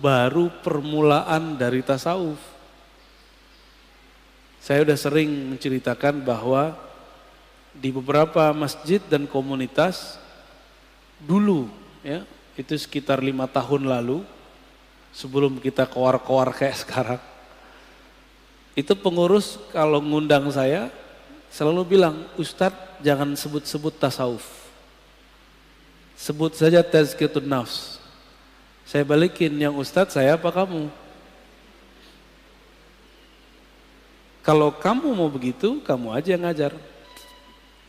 baru permulaan dari tasawuf. Saya sudah sering menceritakan bahwa di beberapa masjid dan komunitas dulu, ya, itu sekitar 5 tahun lalu, sebelum kita keluar-keluar kayak sekarang, itu pengurus kalau ngundang saya selalu bilang, Ustadz jangan sebut-sebut tasawuf, sebut saja tazkiyatun nafs. Saya balikin, yang Ustadz saya apa kamu? Kalau kamu mau begitu, kamu aja yang ngajar.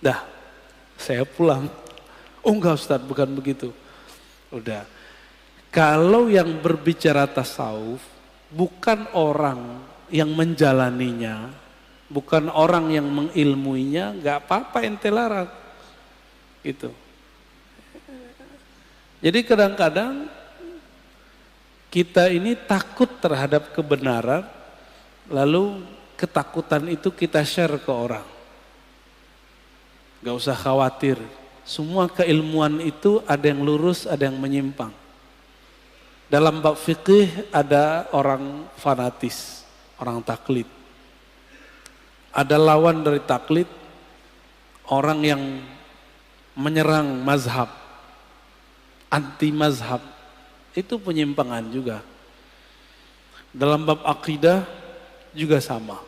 Dah, saya pulang. Oh enggak Ustadz, bukan begitu. Udah. Kalau yang berbicara tasawuf bukan orang yang menjalaninya, bukan orang yang mengilmuinya, nggak apa-apa ente larang. Gitu. Jadi kadang-kadang kita ini takut terhadap kebenaran, lalu ketakutan itu kita share ke orang. Gak usah khawatir, semua keilmuan itu ada yang lurus, ada yang menyimpang. Dalam bab fikih ada orang fanatis, orang taklid. Ada lawan dari taklid, orang yang menyerang mazhab, anti mazhab. Itu penyimpangan juga. Dalam bab akidah juga sama.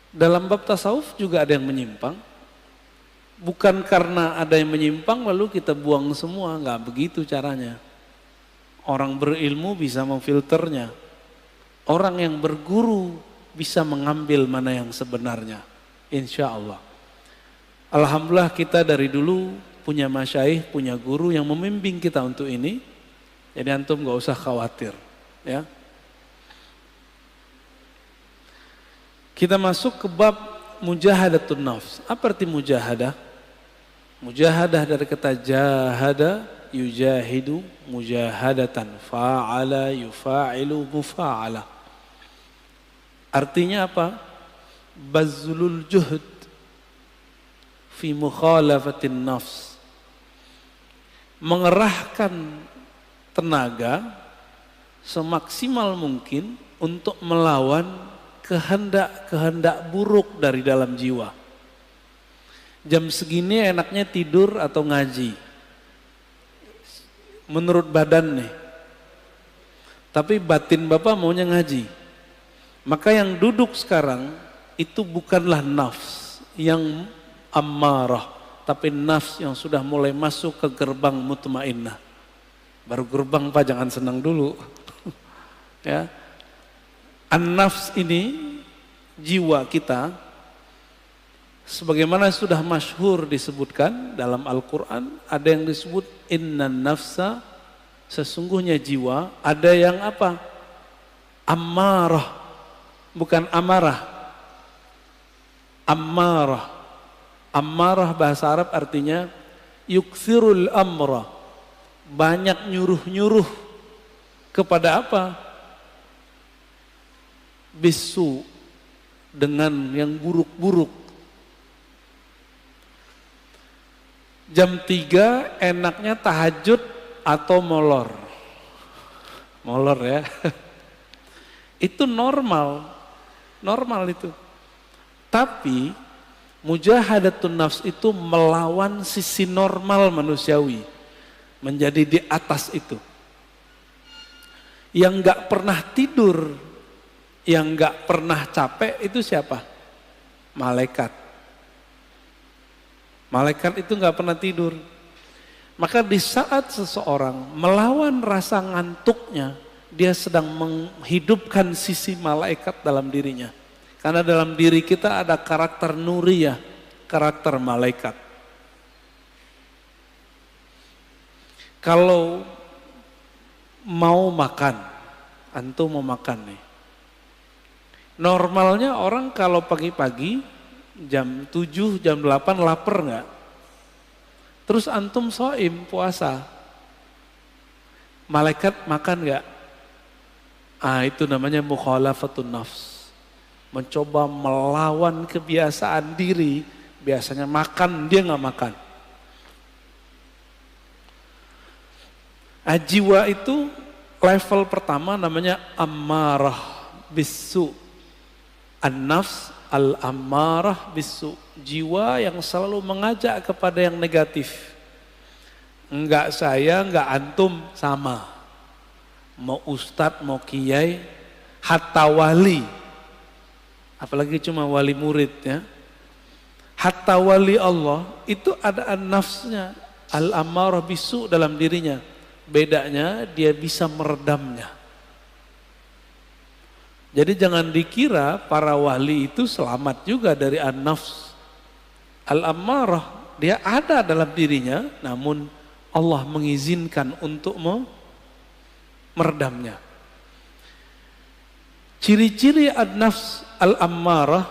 Dalam bab tasawuf juga ada yang menyimpang. Bukan karena ada yang menyimpang lalu kita buang semua, nggak begitu caranya. Orang berilmu bisa memfilternya. Orang yang berguru bisa mengambil mana yang sebenarnya. Insya Allah. Alhamdulillah kita dari dulu punya masyaikh, punya guru yang membimbing kita untuk ini. Jadi antum nggak usah khawatir, ya. Kita masuk ke bab mujahadatun nafs. Apa arti mujahadah? Mujahadah dari kata jahada, yujahidu, mujahadatan, fa'ala, yufa'ilu, mufa'ala. Artinya apa? Bazlul juhd fi mukhalafatin nafs. Mengerahkan tenaga semaksimal mungkin untuk melawan kehendak-kehendak buruk dari dalam jiwa. Jam segini enaknya tidur atau ngaji. Menurut badan nih. Tapi batin Bapak maunya ngaji. Maka yang duduk sekarang itu bukanlah nafs yang ammarah, tapi nafs yang sudah mulai masuk ke gerbang mutmainnah. Baru gerbang Pak, jangan senang dulu. Ya. An-nafs ini jiwa kita, sebagaimana sudah masyhur disebutkan dalam Al-Quran, ada yang disebut innan nafsa, sesungguhnya jiwa, ada yang apa? Ammarah, bukan amarah. Ammarah. Ammarah bahasa Arab artinya yukthirul amra, banyak nyuruh-nyuruh kepada apa? Bisu, dengan yang buruk-buruk. Jam 3 enaknya tahajud atau molor. Molor ya. Itu normal. Normal itu. Tapi mujahadatun nafs itu melawan sisi normal manusiawi. Menjadi di atas itu. Yang gak pernah tidur, yang gak pernah capek itu siapa? Malaikat. Malaikat itu gak pernah tidur. Maka di saat seseorang melawan rasa ngantuknya, dia sedang menghidupkan sisi malaikat dalam dirinya. Karena dalam diri kita ada karakter nuriyah, karakter malaikat. Kalau mau makan, antum mau makan nih. Normalnya orang kalau pagi-pagi jam 7, jam 8 lapar enggak? Terus antum shaim, puasa. Malaikat makan enggak? Ah, itu namanya mukhalafatun nafs. Mencoba melawan kebiasaan diri, biasanya makan, dia enggak makan. Jiwa itu level pertama namanya ammarah bisu. An-nafs al-ammarah bisu. Jiwa yang selalu mengajak kepada yang negatif. Enggak saya, enggak antum, sama. Mau ustadz, mau kiai, hatta wali. Apalagi cuma wali murid ya. Hatta wali Allah itu ada an-nafsnya al-ammarah bisu dalam dirinya. Bedanya dia bisa meredamnya. Jadi jangan dikira para wali itu selamat juga dari an-nafs al-ammarah. Dia ada dalam dirinya, namun Allah mengizinkan untuk meredamnya. Ciri-ciri an-nafs al-ammarah,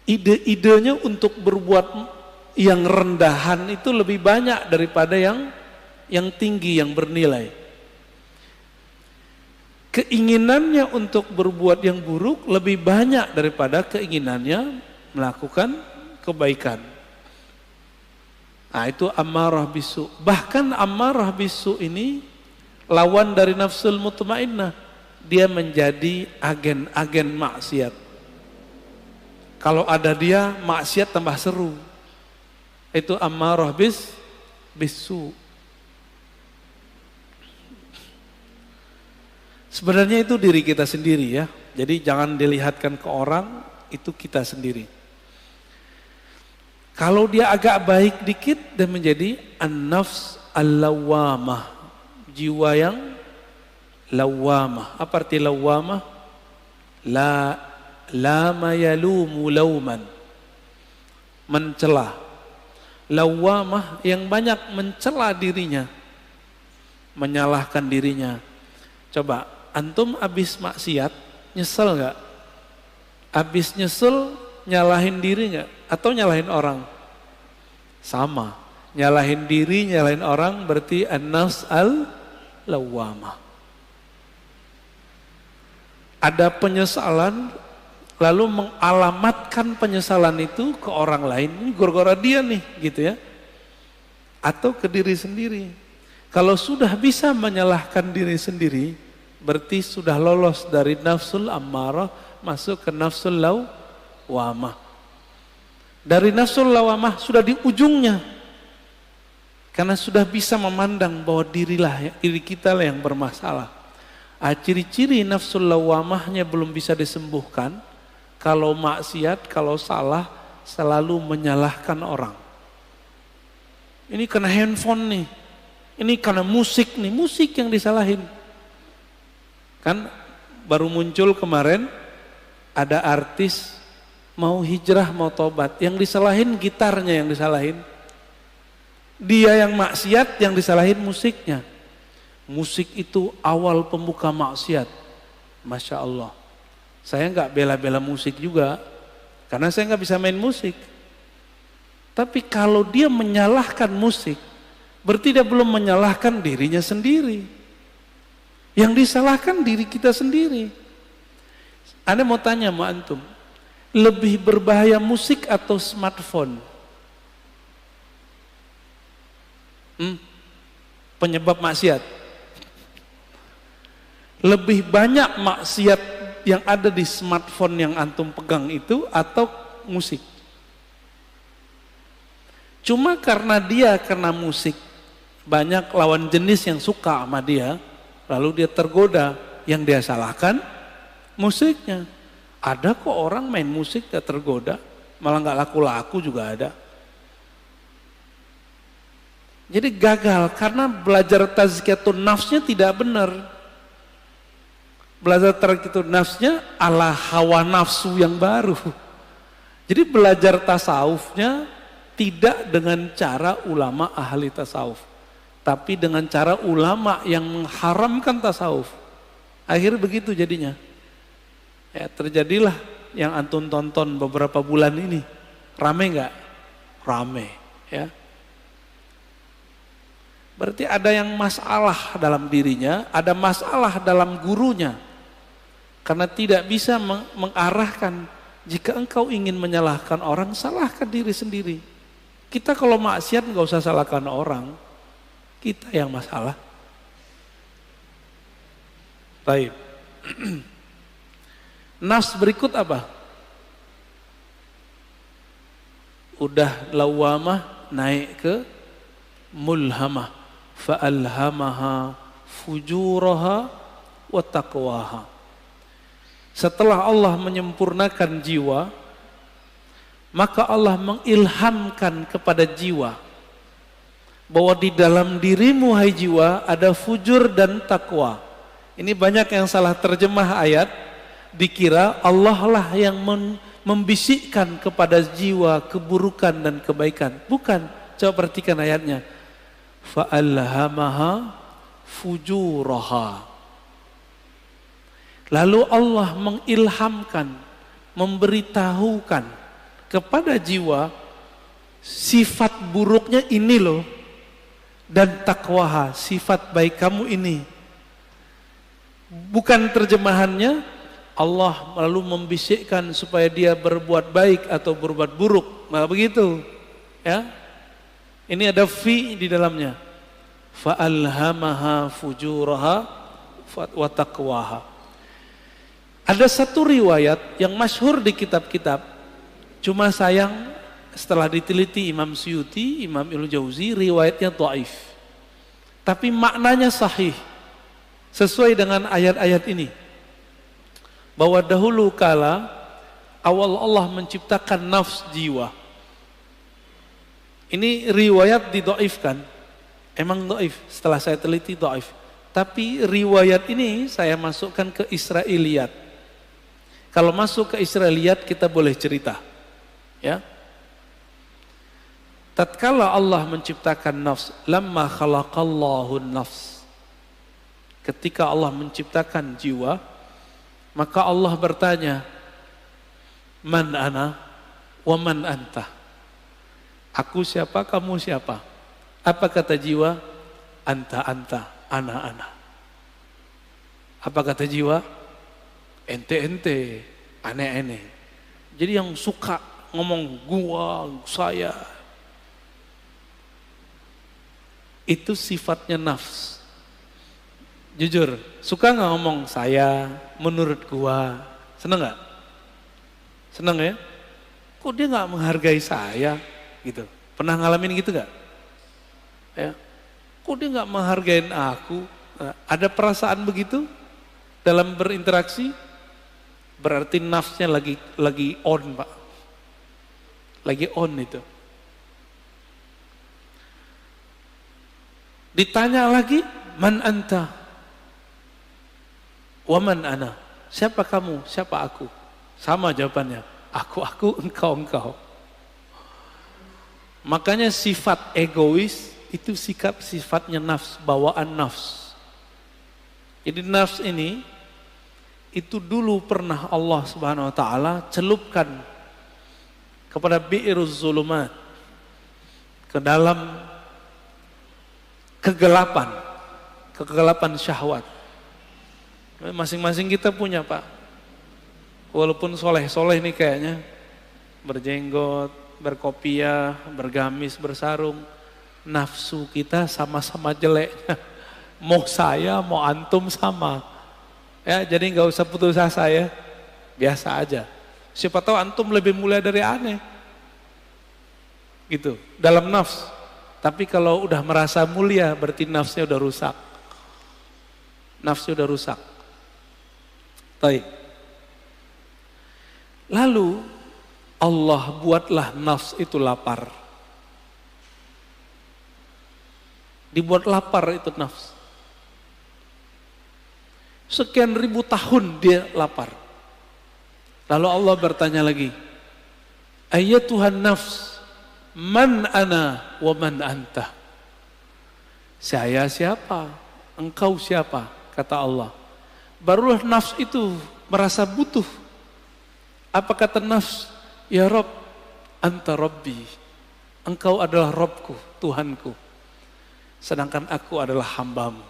ide-idenya untuk berbuat yang rendahan itu lebih banyak daripada yang tinggi, yang bernilai. Keinginannya untuk berbuat yang buruk lebih banyak daripada keinginannya melakukan kebaikan. Nah itu ammarah bisu. Bahkan ammarah bisu ini lawan dari nafsul mutmainnah. Dia menjadi agen-agen maksiat. Kalau ada dia, maksiat tambah seru. Itu ammarah bisu. Sebenarnya itu diri kita sendiri ya. Jadi jangan dilihatkan ke orang, itu kita sendiri. Kalau dia agak baik dikit, dia menjadi an-nafs al-lawwamah. Jiwa yang lawwamah. Apa arti lawwamah? Lama yalumu lauman. Mencela. Lawwamah yang banyak mencela dirinya. Menyalahkan dirinya. Coba. Antum abis maksiat, nyesel gak? Abis nyesel, nyalahin diri gak? Atau nyalahin orang? Sama. Nyalahin diri, nyalahin orang berarti an-nafs al-lawwamah. Ada penyesalan, lalu mengalamatkan penyesalan itu ke orang lain. Ini gara-gara dia nih, gitu ya. Atau ke diri sendiri. Kalau sudah bisa menyalahkan diri sendiri, berarti sudah lolos dari nafsul ammarah masuk ke nafsul lawwamah. Dari nafsul lawwamah sudah di ujungnya. Karena sudah bisa memandang bahwa diri kita lah yang bermasalah. Ciri-ciri nafsul lawwamahnya belum bisa disembuhkan. Kalau maksiat, kalau salah, selalu menyalahkan orang. Ini karena handphone nih. Ini karena musik nih, musik yang disalahin. Kan baru muncul kemarin ada artis mau hijrah mau tobat, yang disalahin gitarnya, yang disalahin dia, yang maksiat yang disalahin musiknya. Musik itu awal pembuka maksiat. Masya Allah, saya nggak bela-bela musik juga karena saya nggak bisa main musik. Tapi kalau dia menyalahkan musik, berarti dia belum menyalahkan dirinya sendiri. Yang disalahkan diri kita sendiri. Anda mau tanya sama antum, lebih berbahaya musik atau smartphone? Penyebab maksiat. Lebih banyak maksiat yang ada di smartphone yang antum pegang itu atau musik? Cuma karena musik, banyak lawan jenis yang suka sama dia, lalu dia tergoda, yang dia salahkan musiknya. Ada kok orang main musik gak tergoda, malah gak laku-laku juga ada. Jadi gagal karena belajar tazkiyatun nafsnya tidak benar. Belajar tazkiyatun nafsnya ala hawa nafsu yang baru. Jadi belajar tasawufnya tidak dengan cara ulama ahli tasawuf, tapi dengan cara ulama yang mengharamkan tasawuf. Akhirnya begitu jadinya. Ya, terjadilah yang antum tonton beberapa bulan ini. Rame nggak? Rame. Ya. Berarti ada yang masalah dalam dirinya, ada masalah dalam gurunya. Karena tidak bisa mengarahkan. Jika engkau ingin menyalahkan orang, salahkan diri sendiri. Kita kalau maksiat nggak usah salahkan orang. Kita yang masalah. Baik. Nafs berikut apa? Udah lawamah naik ke mulhamah. Fa'alhamaha fujuraha wa taqwaha. Setelah Allah menyempurnakan jiwa, maka Allah mengilhamkan kepada jiwa bahwa di dalam dirimu hai jiwa ada fujur dan takwa. Ini banyak yang salah terjemah ayat, dikira Allah lah yang membisikkan kepada jiwa keburukan dan kebaikan. Bukan, coba perhatikan ayatnya. Fa'alhamaha fujuraha. Lalu Allah mengilhamkan, memberitahukan kepada jiwa sifat buruknya ini loh, dan takwaha, sifat baik kamu ini. Bukan terjemahannya Allah lalu membisikkan supaya dia berbuat baik atau berbuat buruk, nggak begitu, ya. Ini ada fi di dalamnya. Fa'alhamaha fujuraha wa taqwaha. Ada satu riwayat yang masyhur di kitab-kitab, cuma sayang setelah diteliti Imam Suyuti, Imam Ibnu Jauzi, riwayatnya dhaif. Tapi maknanya sahih. Sesuai dengan ayat-ayat ini. Bahwa dahulu kala awal Allah menciptakan nafs jiwa. Ini riwayat didhaifkan. Emang dhaif, setelah saya teliti dhaif. Tapi riwayat ini saya masukkan ke Israiliyat. Kalau masuk ke Israiliyat kita boleh cerita. Ya. Tatkala Allah menciptakan nafs, lamma khalaqallahu nafs. Ketika Allah menciptakan jiwa, maka Allah bertanya, man ana wa man anta. Aku siapa, kamu siapa? Apa kata jiwa? Anta, ana. Apa kata jiwa? Ente, ane. Jadi yang suka ngomong gua, saya, itu sifatnya nafs. Jujur, suka nggak ngomong saya, menurut gua, seneng nggak? Seneng ya? Kok dia nggak menghargai saya, gitu? Pernah ngalamin gitu nggak? Ya, kok dia nggak menghargain aku? Nah, ada perasaan begitu dalam berinteraksi? Berarti nafsnya lagi on, Pak. Lagi on itu. Ditanya lagi, man anta? Waman ana, siapa kamu, siapa aku? Sama jawabannya, aku, engkau. Makanya sifat egois itu sifatnya nafs, bawaan nafs. Jadi nafs ini itu dulu pernah Allah Subhanahu wa taala celupkan kepada bi'iruz zulumat, ke dalam kegelapan syahwat. Masing-masing kita punya, Pak. Walaupun soleh-soleh nih kayaknya, berjenggot, berkopiah, bergamis, bersarung, nafsu kita sama-sama jeleknya. Mau saya, mau antum sama. Ya, jadi nggak usah putus asa ya, biasa aja. Siapa tahu antum lebih mulia dari aneh, gitu. Dalam nafs. Tapi kalau udah merasa mulia, berarti nafsnya udah rusak. Nafsnya udah rusak. Baik. Lalu Allah buatlah nafs itu lapar. Dibuat lapar itu nafs. Sekian ribu tahun dia lapar. Lalu Allah bertanya lagi, Ayyatuhan nafs, man ana wa man anta. Saya siapa? Engkau siapa? Kata Allah. Barulah nafs itu merasa butuh. Apa kata nafs? Ya Rabb, anta Rabbi. Engkau adalah Rabbku, Tuhanku. Sedangkan aku adalah hambamu.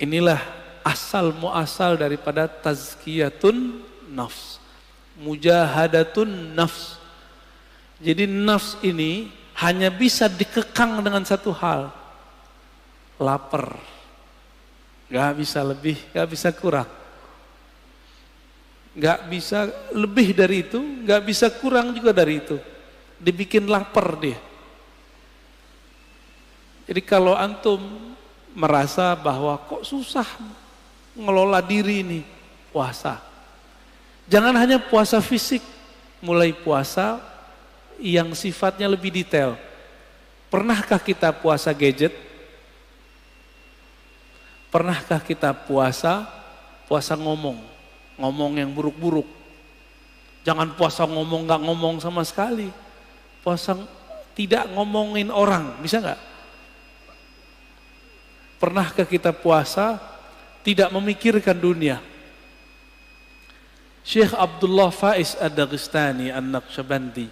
Inilah asal muasal daripada tazkiyatun nafs. Mujahadatun nafs. Jadi nafs ini hanya bisa dikekang dengan satu hal, lapar. Gak bisa lebih, gak bisa kurang. Gak bisa lebih dari itu, gak bisa kurang juga dari itu. Dibikin lapar dia. Jadi kalau antum merasa bahwa kok susah ngelola diri ini, puasa. Jangan hanya puasa fisik, mulai puasa yang sifatnya lebih detail. Pernahkah kita puasa gadget? Pernahkah kita puasa ngomong yang buruk-buruk? Jangan puasa ngomong gak ngomong sama sekali. Puasa tidak ngomongin orang, bisa gak? Pernahkah kita puasa tidak memikirkan dunia? Syekh Abdullah Faiz Ad-Daghestani An-Naqsyabandi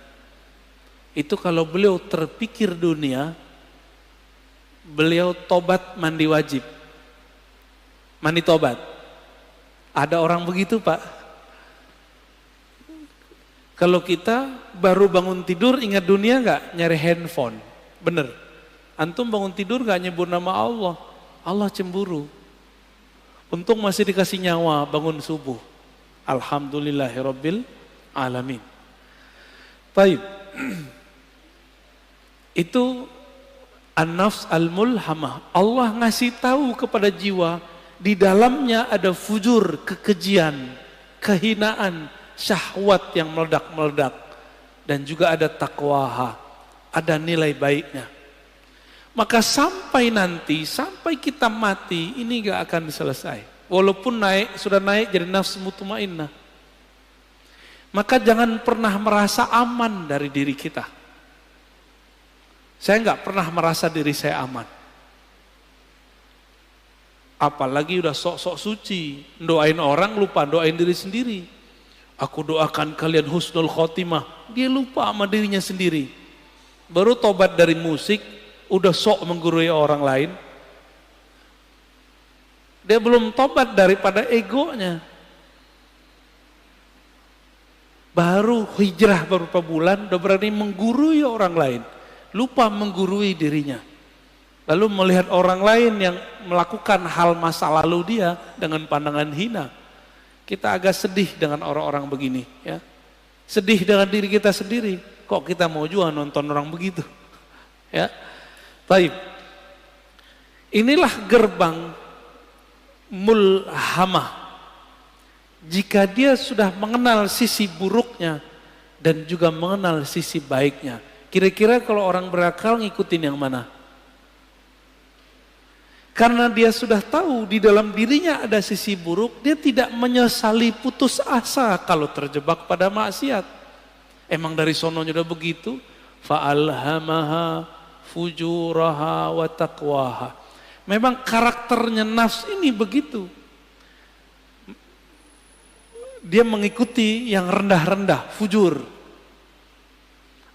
itu kalau beliau terpikir dunia, beliau tobat mandi wajib. Mandi tobat. Ada orang begitu, Pak. Kalau kita baru bangun tidur ingat dunia gak? Nyari handphone. Bener. Antum bangun tidur gak nyebut nama Allah? Allah cemburu. Untung masih dikasih nyawa bangun subuh. Alhamdulillahirabbil alamin. Baik. Itu an-nafs al-mulhamah. Allah ngasih tahu kepada jiwa, di dalamnya ada fujur, kekejian, kehinaan, syahwat yang meledak-meledak, dan juga ada taqwaha, ada nilai baiknya. Maka sampai nanti, sampai kita mati, ini gak akan selesai. Walaupun sudah naik jadi nafsu mutmainnah. Maka jangan pernah merasa aman dari diri kita. Saya gak pernah merasa diri saya aman. Apalagi udah sok-sok suci, doain orang lupa doain diri sendiri. Aku doakan kalian husnul khotimah, dia lupa sama dirinya sendiri. Baru tobat dari musik, udah sok menggurui orang lain. Dia belum tobat daripada egonya. Baru hijrah beberapa bulan, udah berani menggurui orang lain. Lupa menggurui dirinya. Lalu melihat orang lain yang melakukan hal masa lalu dia dengan pandangan hina. Kita agak sedih dengan orang-orang begini. Ya. Sedih dengan diri kita sendiri. Kok kita mau juga nonton orang begitu? Ya. Baik. Inilah gerbang mulhamah. Jika dia sudah mengenal sisi buruknya dan juga mengenal sisi baiknya. Kira-kira kalau orang berakal ngikutin yang mana? Karena dia sudah tahu di dalam dirinya ada sisi buruk, dia tidak menyesali putus asa kalau terjebak pada maksiat. Emang dari sononya udah begitu. Fa'alhamaha fujuraha wa taqwaha. Memang karakternya nafs ini begitu. Dia mengikuti yang rendah-rendah, fujur.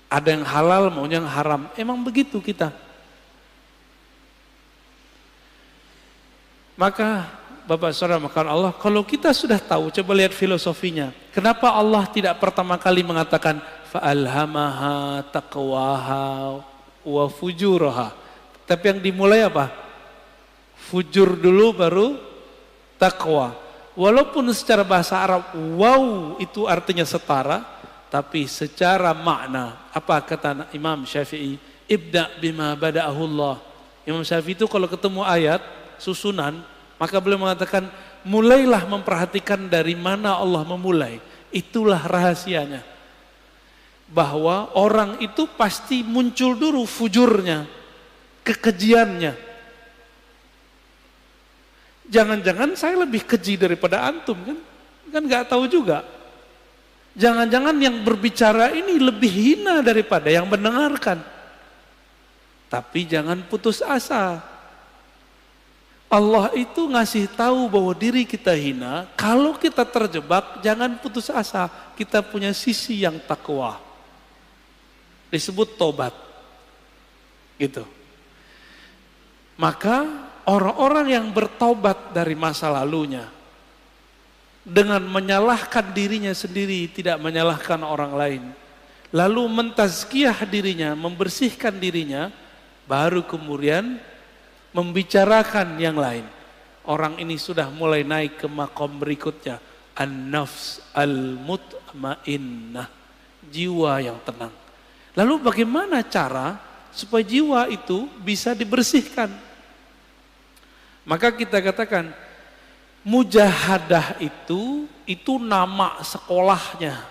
Ada yang halal, maunya yang haram. Emang begitu kita. Maka Bapak Saudara makan Allah, kalau kita sudah tahu, coba lihat filosofinya. Kenapa Allah tidak pertama kali mengatakan fa'alhamaha taqwaha wa fujuraha. Tapi yang dimulai apa? Fujur dulu baru taqwa. Walaupun secara bahasa Arab wow itu artinya setara, tapi secara makna apa kata Imam Syafi'i? Ibda bima bada'ahu Allah. Imam Syafi'i itu kalau ketemu ayat susunan, maka beliau mengatakan mulailah memperhatikan dari mana Allah memulai. Itulah rahasianya. Bahwa orang itu pasti muncul dulu fujurnya, kekejiannya. Jangan-jangan saya lebih keji daripada antum kan? Kan gak tahu juga. Jangan-jangan yang berbicara ini lebih hina daripada yang mendengarkan. Tapi jangan putus asa. Allah itu ngasih tahu bahwa diri kita hina. Kalau kita terjebak, jangan putus asa. Kita punya sisi yang takwa. Disebut tobat. Gitu. Maka orang-orang yang bertobat dari masa lalunya dengan menyalahkan dirinya sendiri, tidak menyalahkan orang lain, lalu mentazkiyah dirinya, membersihkan dirinya, baru kemudian membicarakan yang lain. Orang ini sudah mulai naik ke makom berikutnya, an-nafs al-mutmainnah, jiwa yang tenang. Lalu bagaimana cara supaya jiwa itu bisa dibersihkan? Maka kita katakan mujahadah itu nama sekolahnya,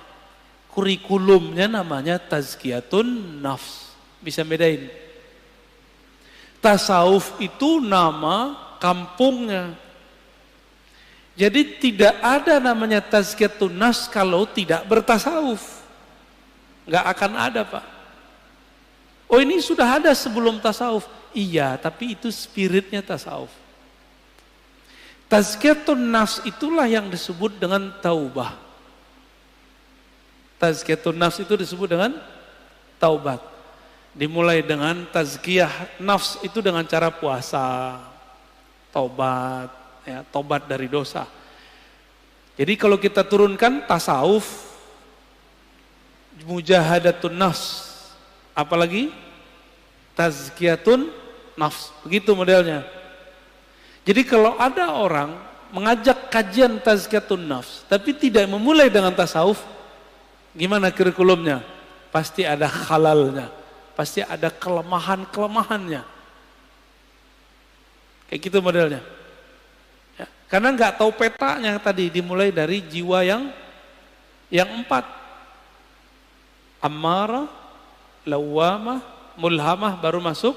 kurikulumnya namanya tazkiyatun nafs. Bisa bedain. Tasawuf itu nama kampungnya. Jadi tidak ada namanya tazkiyatun nafs kalau tidak bertasawuf. Nggak akan ada, Pak. Oh, ini sudah ada sebelum tasawuf. Iya, tapi itu spiritnya tasawuf. Tazkiyatun nafs itulah yang disebut dengan taubah. Tazkiyatun nafs itu disebut dengan taubat. Dimulai dengan tazkiyah nafs itu dengan cara puasa, taubat, ya, taubat dari dosa. Jadi kalau kita turunkan tasawuf, mujahadatun nafs, apalagi tazkiyatun nafs, begitu modelnya. Jadi kalau ada orang mengajak kajian tazkiyatun nafs tapi tidak memulai dengan tasawuf, gimana kurikulumnya? Pasti ada halalnya, pasti ada kelemahan-kelemahannya. Kayak gitu modelnya. Ya, karena nggak tahu petanya tadi, dimulai dari jiwa yang 4. Ammarah, lawamah, mulhamah, baru masuk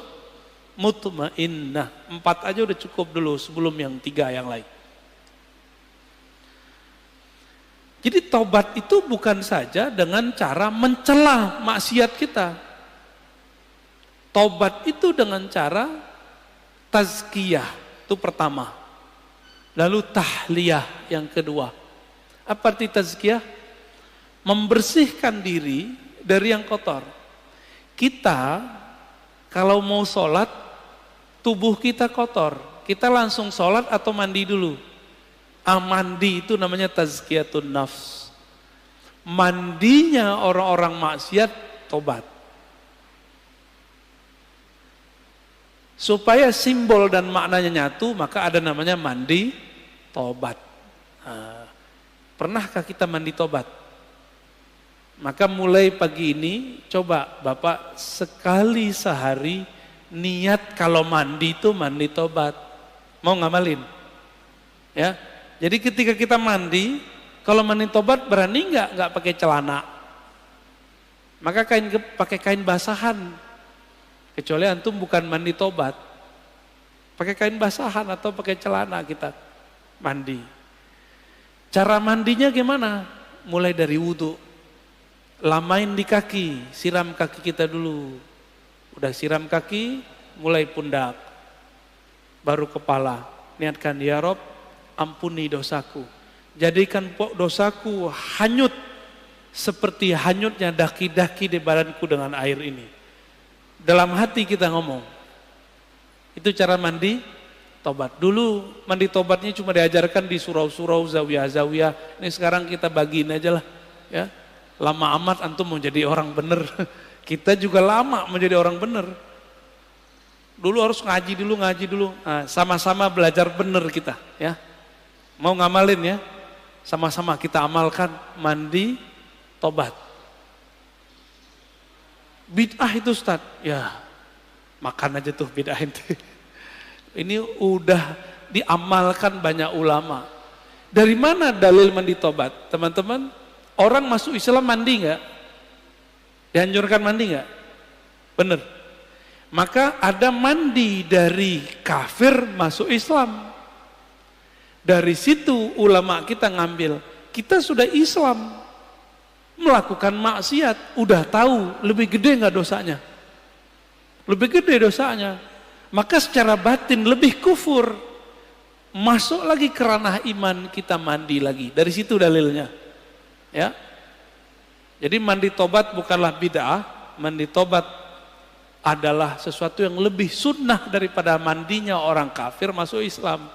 mutmainnah. 4 aja udah cukup dulu sebelum yang 3 yang lain. Jadi taubat itu bukan saja dengan cara mencela maksiat kita. Taubat itu dengan cara tazkiyah, itu pertama. Lalu tahliyah yang kedua. Apa arti tazkiyah? Membersihkan diri dari yang kotor. Kita kalau mau sholat, tubuh kita kotor, kita langsung sholat atau mandi dulu? Mandi itu namanya tazkiyatun nafs. Mandinya orang-orang maksiat, tobat. Supaya simbol dan maknanya nyatu, maka ada namanya mandi tobat. Nah, pernahkah kita mandi tobat? Maka mulai pagi ini, coba Bapak sekali sehari niat kalau mandi itu mandi tobat. Mau ngamalin? Ya. Jadi ketika kita mandi, kalau mandi tobat berani nggak pakai celana? Maka pakai kain basahan. Kecuali antum bukan mandi tobat. Pakai kain basahan atau pakai celana kita mandi. Cara mandinya gimana? Mulai dari wudu. Lamain di kaki, siram kaki kita dulu. Udah siram kaki, mulai pundak. Baru kepala. Niatkan, ya Rob, ampuni dosaku. Jadikan dosaku hanyut seperti hanyutnya daki-daki di badanku dengan air ini. Dalam hati kita ngomong. Itu cara mandi tobat. Dulu mandi tobatnya cuma diajarkan di surau-surau, zawiyah-zawiyah. Ini sekarang kita bagiin aja lah. Ya. Lama amat antum mau jadi orang bener. Kita juga lama menjadi orang bener. Dulu harus ngaji dulu. Nah, sama-sama belajar bener kita. Ya. Mau ngamalin ya, sama-sama kita amalkan mandi tobat. Bid'ah itu Ustaz, ya makan aja tuh bid'ah itu. Ini udah diamalkan banyak ulama. Dari mana dalil mandi tobat? Teman-teman, orang masuk Islam mandi nggak? Dianjurkan mandi nggak? Bener. Maka ada mandi dari kafir masuk Islam. Dari situ ulama kita ngambil, kita sudah Islam, melakukan maksiat, udah tahu lebih gede nggak dosanya? Lebih gede dosanya. Maka secara batin lebih kufur. Masuk lagi ke ranah iman, kita mandi lagi. Dari situ dalilnya. Ya. Jadi mandi tobat bukanlah bid'ah, mandi tobat adalah sesuatu yang lebih sunnah daripada mandinya orang kafir masuk Islam.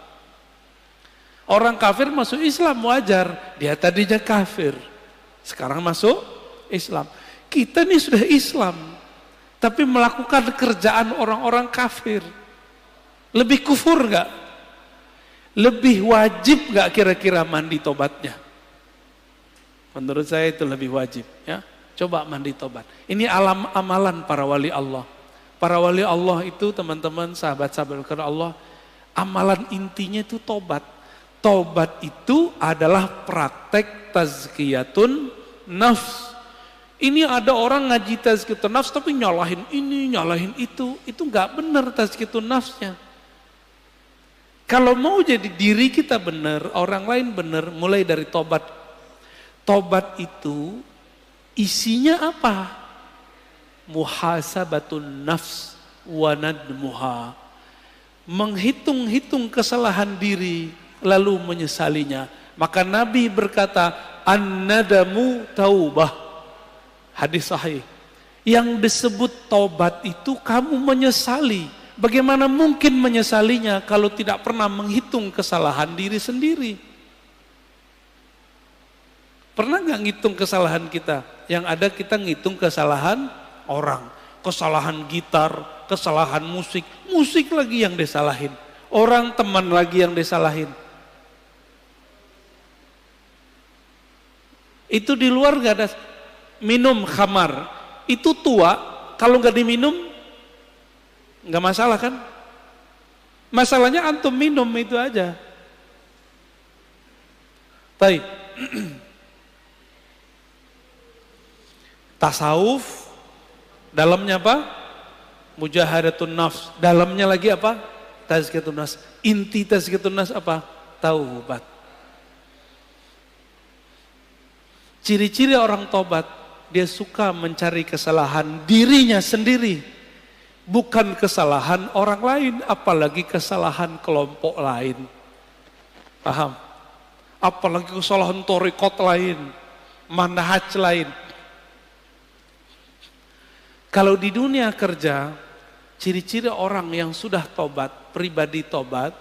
Orang kafir masuk Islam wajar, dia tadinya kafir, sekarang masuk Islam. Kita ini sudah Islam, tapi melakukan kerjaan orang-orang kafir. Lebih kufur nggak? Lebih wajib nggak kira-kira mandi tobatnya? Menurut saya itu lebih wajib, ya. Coba mandi tobat. Ini amalan para wali Allah. Para wali Allah itu teman-teman, sahabat-sahabat karena Allah, amalan intinya itu tobat. Tobat itu adalah praktek tazkiyatun nafs. Ini ada orang ngaji tazkiyatun nafs tapi nyalahin ini, nyalahin itu nggak benar tazkiyatun nafsnya. Kalau mau jadi diri kita benar, orang lain benar, mulai dari tobat. Tobat itu isinya apa? Muhasabatun nafs wa nadmuha. Menghitung-hitung kesalahan diri lalu menyesalinya. Maka Nabi berkata, an-nadamu taubah. Hadis sahih. Yang disebut tobat itu kamu menyesali. Bagaimana mungkin menyesalinya kalau tidak pernah menghitung kesalahan diri sendiri? Pernah nggak ngitung kesalahan kita? Yang ada kita ngitung kesalahan orang, kesalahan gitar, kesalahan musik, musik lagi yang disalahin, orang teman lagi yang disalahin. Itu di luar nggak ada. Minum khamar, itu tua, kalau nggak diminum nggak masalah kan? Masalahnya antum minum itu aja. Baik. Tasawuf, dalamnya apa? Mujahadatun nafs. Dalamnya lagi apa? Tazkiyatun nafs. Inti tazkiyatun nafs apa? Taubat. Ciri-ciri orang tobat, dia suka mencari kesalahan dirinya sendiri. Bukan kesalahan orang lain, apalagi kesalahan kelompok lain. Paham? Apalagi kesalahan thariqat lain, manhaj lain. Kalau di dunia kerja, ciri-ciri orang yang sudah tobat, pribadi tobat,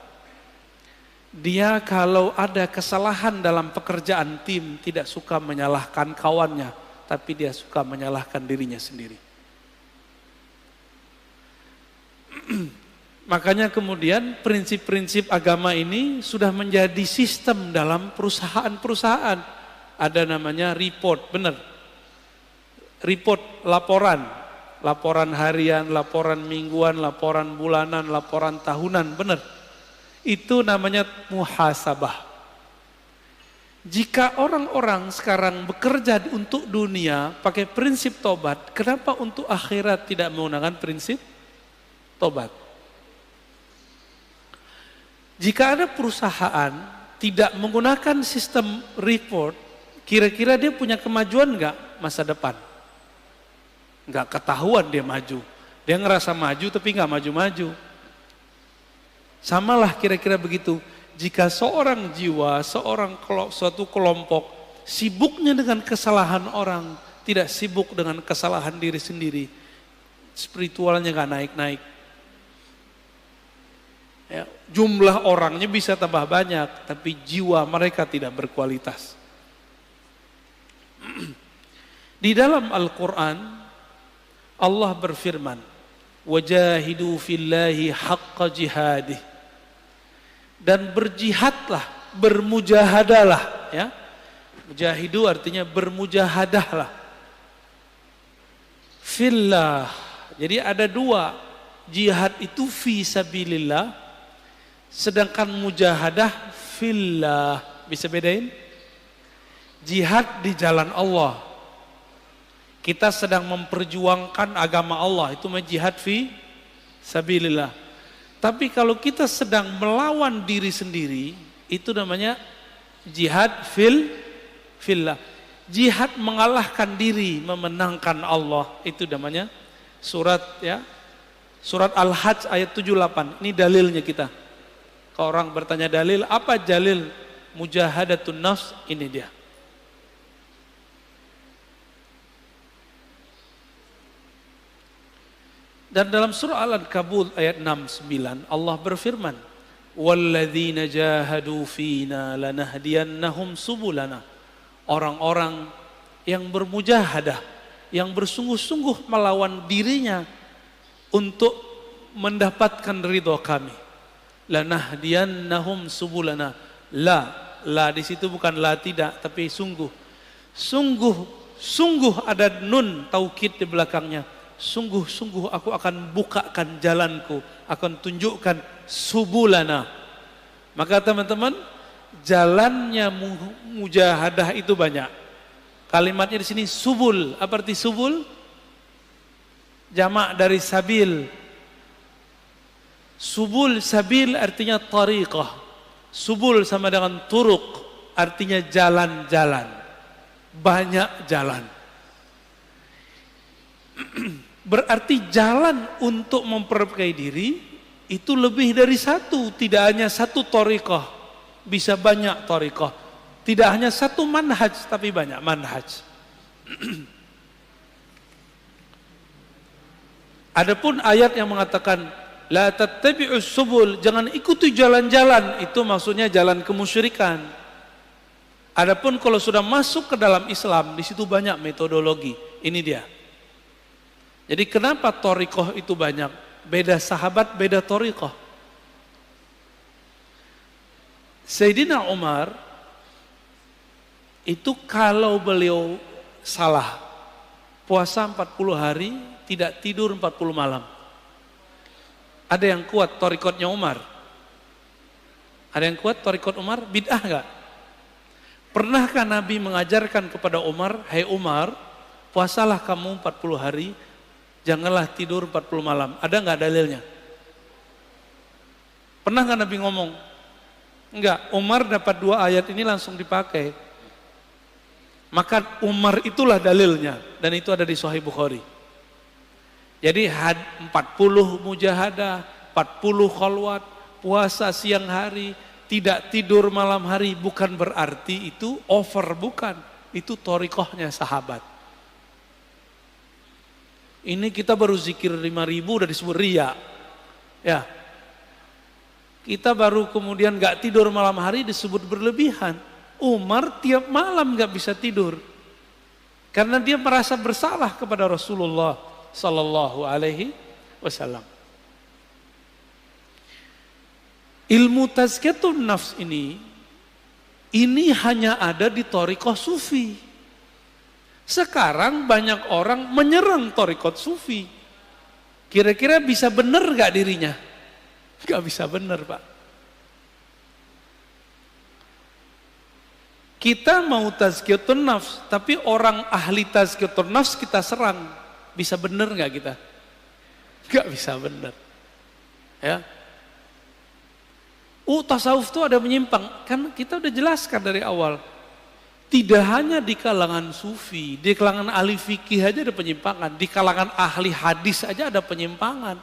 dia kalau ada kesalahan dalam pekerjaan tim, tidak suka menyalahkan kawannya, tapi dia suka menyalahkan dirinya sendiri. Makanya kemudian prinsip-prinsip agama ini sudah menjadi sistem dalam perusahaan-perusahaan. Ada namanya report, benar. Report, laporan. Laporan harian, laporan mingguan, laporan bulanan, laporan tahunan, benar. Itu namanya muhasabah. Jika orang-orang sekarang bekerja untuk dunia pakai prinsip tobat, kenapa untuk akhirat tidak menggunakan prinsip tobat? Jika ada perusahaan tidak menggunakan sistem report, kira-kira dia punya kemajuan nggak masa depan? Nggak ketahuan dia maju. Dia ngerasa maju tapi nggak maju-maju. Samalah kira-kira begitu. Jika seorang jiwa, suatu kelompok sibuknya dengan kesalahan orang, tidak sibuk dengan kesalahan diri sendiri, spiritualnya nggak naik-naik. Ya, jumlah orangnya bisa tambah banyak, tapi jiwa mereka tidak berkualitas. Di dalam Al-Quran, Allah berfirman, wajahidu fillahi haqqa jihadih. Dan berjihadlah, bermujahadalah, ya. Mujahidu artinya bermujahadahlah. Fillah. Jadi ada dua, jihad itu fi sabilillah, sedangkan mujahadah fillah. Bisa bedain? Jihad di jalan Allah. Kita sedang memperjuangkan agama Allah, itu jihad fi sabilillah. Tapi kalau kita sedang melawan diri sendiri, itu namanya jihad fillah. Jihad mengalahkan diri, memenangkan Allah, itu namanya surat Al-Hajj ayat 78. Ini dalilnya kita. Kalau orang bertanya dalil, apa dalil mujahadatun nafs? Ini dia. Dan dalam surah Al-Ankabut ayat 69 Allah berfirman, walladzina jahadu fina lanahdiyannahum subulana. Orang-orang yang bermujahadah, yang bersungguh-sungguh melawan dirinya untuk mendapatkan ridho kami. Lanahdiyannahum subulana. La di situ bukan la tidak, tapi sungguh. Sungguh ada nun taukid di belakangnya. Sungguh aku akan bukakan jalanku, akan tunjukkan subulana. Maka teman-teman, jalannya mujahadah itu banyak. Kalimatnya di sini subul. Apa arti subul? Jamak dari sabil. Subul, sabil artinya tariqah. Subul sama dengan turuk, artinya jalan-jalan. Banyak jalan. Berarti jalan untuk memperbaiki diri itu lebih dari satu. Tidak hanya satu tariqah, bisa banyak tariqah. Tidak hanya satu manhaj, tapi banyak manhaj. Adapun ayat yang mengatakan la tattabi'us subul, jangan ikuti jalan-jalan, itu maksudnya jalan kemusyrikan. Adapun kalau sudah masuk ke dalam Islam, di situ banyak metodologi. Ini dia. Jadi kenapa thariqah itu banyak? Beda sahabat, beda thariqah. Sayyidina Umar itu kalau beliau salah puasa 40 hari, tidak tidur 40 malam. Ada yang kuat thariqatnya Umar? Ada yang kuat thariqat Umar? Bid'ah enggak? Pernahkah Nabi mengajarkan kepada Umar, "Hai Umar, puasalah kamu 40 hari, janganlah tidur 40 malam." Ada enggak dalilnya? Pernah enggak Nabi ngomong? Enggak, Umar dapat 2 ayat ini langsung dipakai. Maka Umar itulah dalilnya, dan itu ada di Sahih Bukhari. Jadi 40 mujahadah, 40 khalwat, puasa siang hari, tidak tidur malam hari, bukan berarti itu over, bukan. Itu thariqahnya sahabat. Ini kita baru zikir 5.000 udah disebut riya. Ya. Kita baru kemudian gak tidur malam hari disebut berlebihan. Umar tiap malam gak bisa tidur. Karena dia merasa bersalah kepada Rasulullah sallallahu alaihi wasallam. Ilmu tazkiyatun nafs ini hanya ada di thariqah sufi. Sekarang banyak orang menyerang thariqah sufi. Kira-kira bisa benar gak dirinya? Gak bisa benar, Pak. Kita mau tazkiyatun nafs, tapi orang ahli tazkiyatun nafs kita serang. Bisa benar gak kita? Gak bisa benar. Ya. Tasawuf itu ada menyimpang. Kan kita udah jelaskan dari awal. Tidak hanya di kalangan sufi, di kalangan ahli fikih aja ada penyimpangan. Di kalangan ahli hadis aja ada penyimpangan.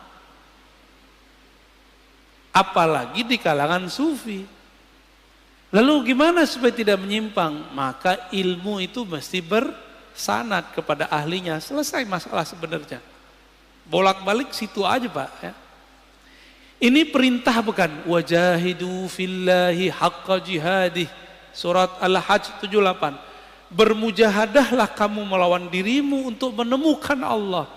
Apalagi di kalangan sufi. Lalu gimana supaya tidak menyimpang? Maka ilmu itu mesti bersanad kepada ahlinya. Selesai masalah sebenarnya. Bolak-balik situ aja, Pak. Ya. Ini perintah bukan? Wajahidu fillahi haqqa jihadih. Surat Al-Hajj 78. Bermujahadahlah kamu melawan dirimu untuk menemukan Allah.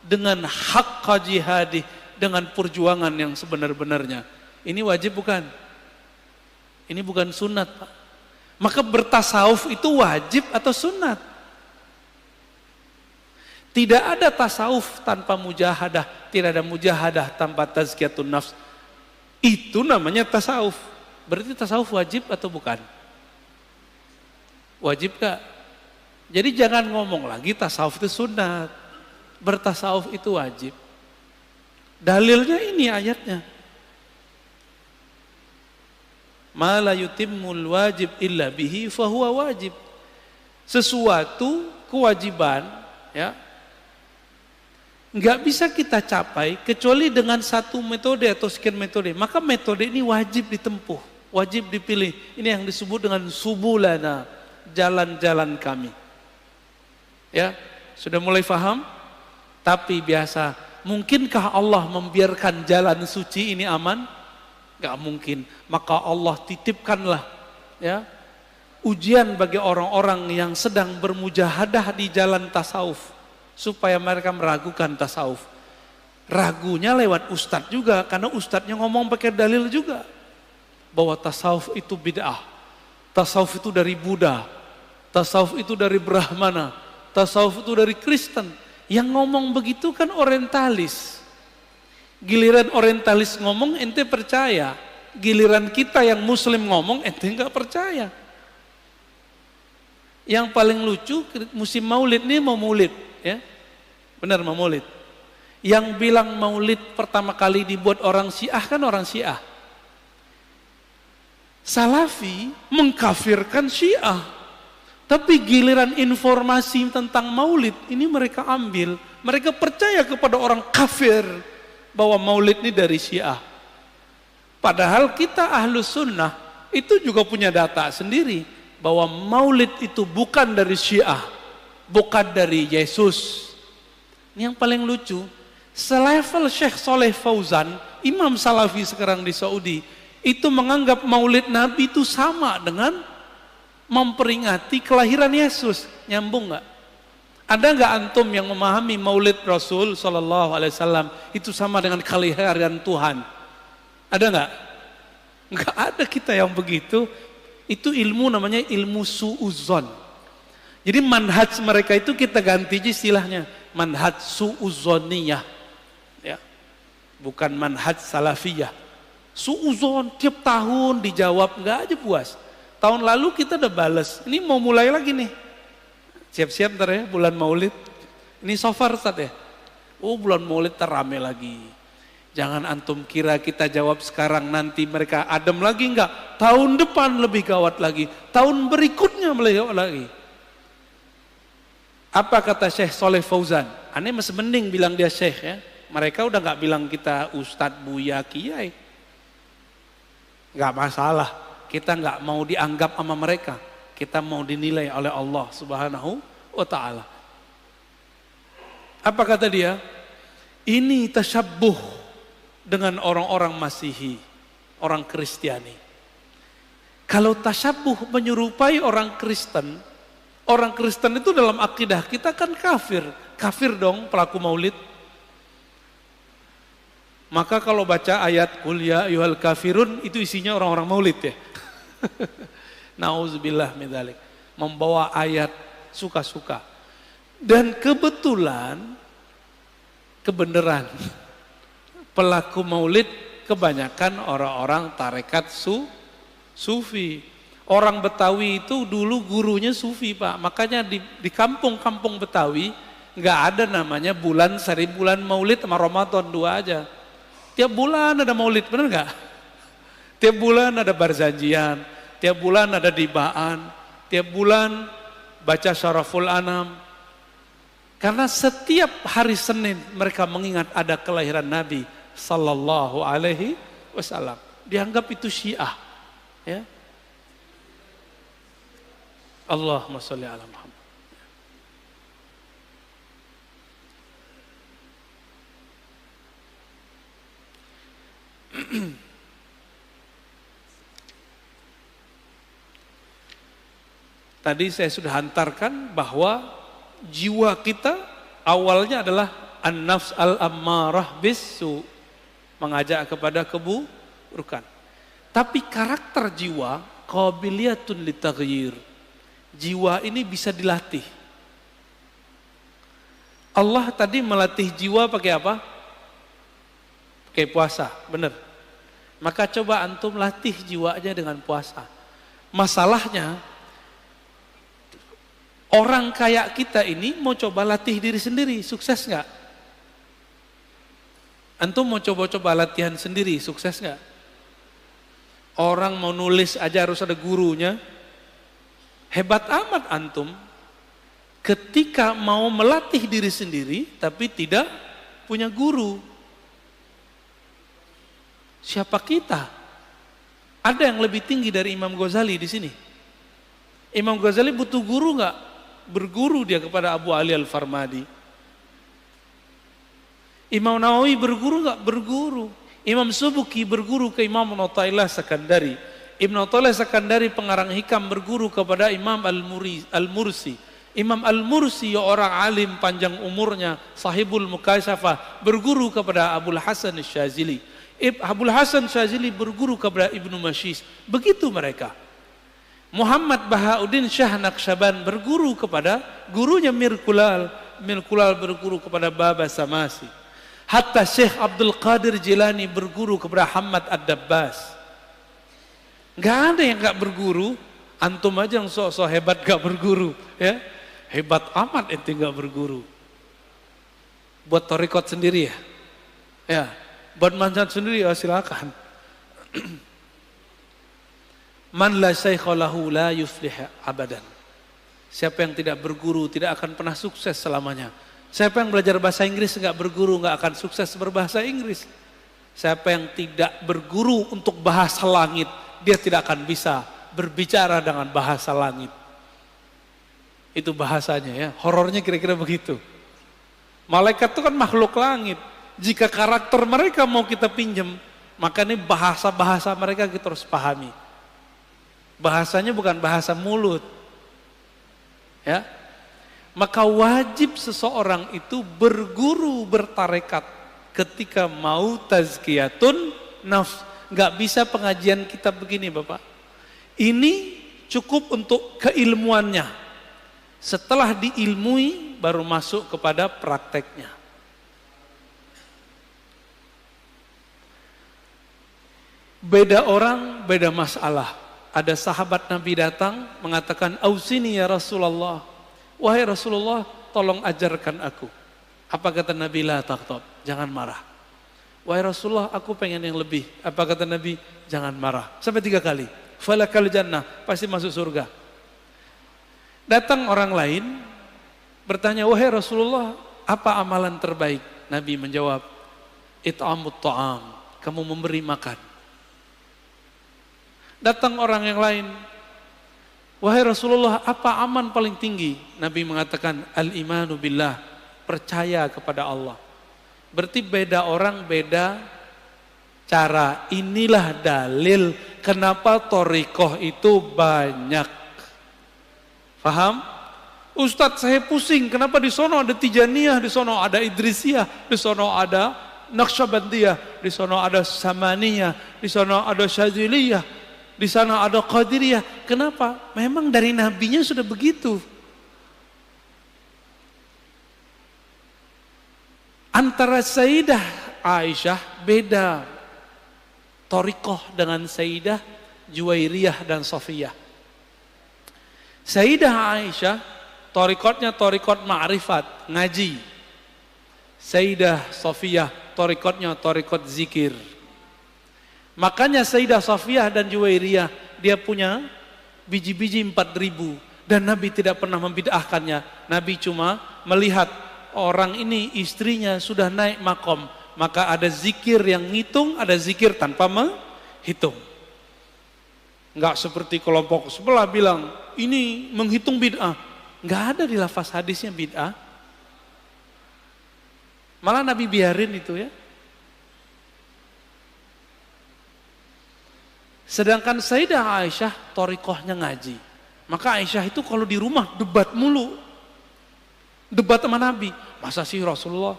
Dengan haqqa jihadih. Dengan perjuangan yang sebenar-benarnya. Ini wajib bukan? Ini bukan sunat, Pak. Maka bertasawuf itu wajib atau sunat? Tidak ada tasawuf tanpa mujahadah, tidak ada mujahadah tanpa tazkiyatun nafs. Itu namanya tasawuf. Berarti tasawuf wajib atau bukan? Wajib gak? Jadi jangan ngomong lagi tasawuf itu sunat. Bertasawuf itu wajib. Dalilnya ini ayatnya. Ma la yutimmul wajib illa bihi fahuwa wajib. Sesuatu kewajiban ya nggak bisa kita capai kecuali dengan satu metode atau sekian metode. Maka metode ini wajib ditempuh, wajib dipilih. Ini yang disebut dengan subulana, jalan-jalan kami. Ya, sudah mulai paham? Tapi biasa, mungkinkah Allah membiarkan jalan suci ini aman? Gak mungkin. Maka Allah titipkanlah ya ujian bagi orang-orang yang sedang bermujahadah di jalan tasawuf. supaya mereka meragukan tasawuf. Ragunya lewat ustadz juga, karena ustadznya ngomong pakai dalil juga bahwa tasawuf itu bid'ah, tasawuf itu dari Buddha, tasawuf itu dari Brahmana, tasawuf itu dari Kristen. Yang ngomong begitu kan orientalis. Giliran orientalis ngomong ente percaya, giliran kita yang muslim ngomong ente nggak percaya. Yang paling lucu musim maulid nih, mau maulid ya, benar mau maulid. Yang bilang maulid pertama kali dibuat orang Syiah kan orang Syiah. Salafi mengkafirkan Syiah. Tapi giliran informasi tentang maulid ini mereka ambil. Mereka percaya kepada orang kafir bahwa maulid ini dari Syiah. Padahal kita Ahlus Sunnah itu juga punya data sendiri bahwa maulid itu bukan dari Syiah, bukan dari Yesus. Ini yang paling lucu. Selevel Syekh Saleh Fauzan, imam salafi sekarang di Saudi, itu menganggap maulid Nabi itu sama dengan memperingati kelahiran Yesus. Nyambung nggak? Ada nggak antum yang memahami maulid Rasul Sallallahu Alaihi Wasallam itu sama dengan kelahiran Tuhan? Ada nggak? Nggak ada kita yang begitu. Itu ilmu namanya ilmu su'uzon. Jadi manhaj mereka itu kita ganti istilahnya manhaj su'uzoniyah. Ya. Bukan manhaj salafiyah. Su'uzon tiap tahun dijawab nggak aja puas. Tahun lalu kita udah balas. Ini mau mulai lagi nih. Siap-siap ntar ya bulan Maulid. Ini so far Ustaz ya. Oh bulan Maulid terame lagi. Jangan antum kira kita jawab sekarang nanti mereka adem lagi enggak. Tahun depan lebih gawat lagi. Tahun berikutnya lebih gawat lagi. Apa kata Syekh Saleh Fauzan? Aneh masih mending bilang dia Syekh ya. Mereka udah nggak bilang kita Ustadz, Buya, Kiai. Nggak masalah. Kita nggak mau dianggap sama mereka. Kita mau dinilai oleh Allah Subhanahu wa Ta'ala. Apa kata dia? Ini tasyabbuh dengan orang-orang Masihi, orang Kristiani. Kalau tasyabbuh menyerupai orang Kristen itu dalam akidah kita kan kafir. Kafir dong pelaku maulid. Maka kalau baca ayat Qul ya ayyuhal kafirun itu isinya orang-orang maulid ya. Nauzubillah min dzalik. Membawa ayat suka-suka. Dan kebenaran pelaku maulid kebanyakan orang-orang tarekat sufi. Orang Betawi itu dulu gurunya sufi Pak. Makanya di kampung-kampung Betawi nggak ada namanya bulan sari bulan maulid sama Ramadan dua aja. Tiap bulan ada maulid, bener nggak? Tiap bulan ada barzanjian, tiap bulan ada dibaan, tiap bulan baca syaraful anam. Karena setiap hari Senin mereka mengingat ada kelahiran Nabi Sallallahu Alaihi Wasallam. Dianggap itu Syiah. Ya. Allahumma sholli ala Muhammad. Tadi saya sudah hantarkan bahwa jiwa kita awalnya adalah an-nafs al-ammarah bisu, mengajak kepada keburukan. Tapi karakter jiwa qabiliyatun litaghyir. Jiwa ini bisa dilatih. Allah tadi melatih jiwa pakai apa? Pakai puasa, benar. Maka coba antum latih jiwanya dengan puasa. Masalahnya orang kayak kita ini mau coba latih diri sendiri, sukses nggak? Antum mau coba-coba latihan sendiri, sukses nggak? Orang mau nulis aja harus ada gurunya. Hebat amat antum ketika mau melatih diri sendiri tapi tidak punya guru. Siapa kita? Ada yang lebih tinggi dari Imam Ghazali di sini. Imam Ghazali butuh guru nggak? Berguru dia kepada Abu Ali Al-Farmadi. Imam Nawawi berguru nggak? Berguru. Imam Subuki berguru ke Imam Athaillah Sakandari. Ibn Athaillah Sakandari pengarang hikam berguru kepada Imam Al-Mursi. Imam Al-Mursi, orang alim panjang umurnya, sahibul mukasyafah, berguru kepada Abul Hasan Syazili. Abul Hasan Syazili berguru kepada Ibnu Mashis. Begitu mereka. Muhammad Bahauddin Syah Naqsyaban berguru kepada gurunya Mir Kulal. Mir Kulal berguru kepada Baba Samasi. Hatta Syekh Abdul Qadir Jilani berguru kepada Hamad Ad-Dabbas. Gak ada yang gak berguru. Antum aja yang sok-sok hebat gak berguru, ya. Hebat amat ente gak berguru. Buat torikot sendiri ya. Ya, buat manjat sendiri ya silakan. Man la syaikha lahu la yuflih abadan. Siapa yang tidak berguru tidak akan pernah sukses selamanya. Siapa yang belajar bahasa Inggris enggak berguru enggak akan sukses berbahasa Inggris. Siapa yang tidak berguru untuk bahasa langit, dia tidak akan bisa berbicara dengan bahasa langit. Itu bahasanya ya, horornya kira-kira begitu. Malaikat itu kan makhluk langit. Jika karakter mereka mau kita pinjam, maka ini bahasa-bahasa mereka kita harus pahami. Bahasanya bukan bahasa mulut. Ya. Maka wajib seseorang itu berguru bertarekat ketika mau tazkiyatun nafs. Enggak bisa pengajian kita begini Bapak. Ini cukup untuk keilmuannya. Setelah diilmui baru masuk kepada prakteknya. Beda orang, beda masalah. Ada sahabat Nabi datang mengatakan, "Ausini ya Rasulullah." Wahai Rasulullah, tolong ajarkan aku. Apa kata Nabi? La taqtab, jangan marah. Wahai Rasulullah, aku pengen yang lebih. Apa kata Nabi? Jangan marah. Sampai 3 kali. Falakal jannah, pasti masuk surga. Datang orang lain bertanya, wahai Rasulullah, apa amalan terbaik? Nabi menjawab, it'amut ta'am, kamu memberi makan. Datang orang yang lain, wahai Rasulullah, apa aman paling tinggi? Nabi mengatakan, al-imanu billah, percaya kepada Allah. Berarti beda orang, beda cara. Inilah dalil kenapa thariqah itu banyak. Paham? Ustadz saya pusing, kenapa di sono ada Tijaniyah, di sono ada Idrisiyah, di sono ada Naqsyabandiyah, di sono ada Samaniyah, di sono ada Syadziliyah, di sana ada Qadiriyah. Kenapa? Memang dari nabinya sudah begitu. Antara Sayyidah Aisyah beda thariqah dengan Sayyidah Juwairiyah dan Safiyah. Sayyidah Aisyah thariqatnya thariqat ma'rifat, ngaji. Sayyidah Safiyah thariqatnya thariqat zikir. Makanya Sayyidah Safiyah dan Juwairiyah dia punya biji-biji 4.000 dan Nabi tidak pernah membid'ahkannya. Nabi cuma melihat orang ini istrinya sudah naik makom, maka ada zikir yang ngitung, ada zikir tanpa menghitung. Enggak seperti kelompok sebelah bilang ini menghitung bid'ah. Enggak ada di lafaz hadisnya bid'ah. Malah Nabi biarin itu ya. Sedangkan Sayyidah Aisyah thariqahnya ngaji. Maka Aisyah itu kalau di rumah debat mulu. Debat sama Nabi. Masa sih Rasulullah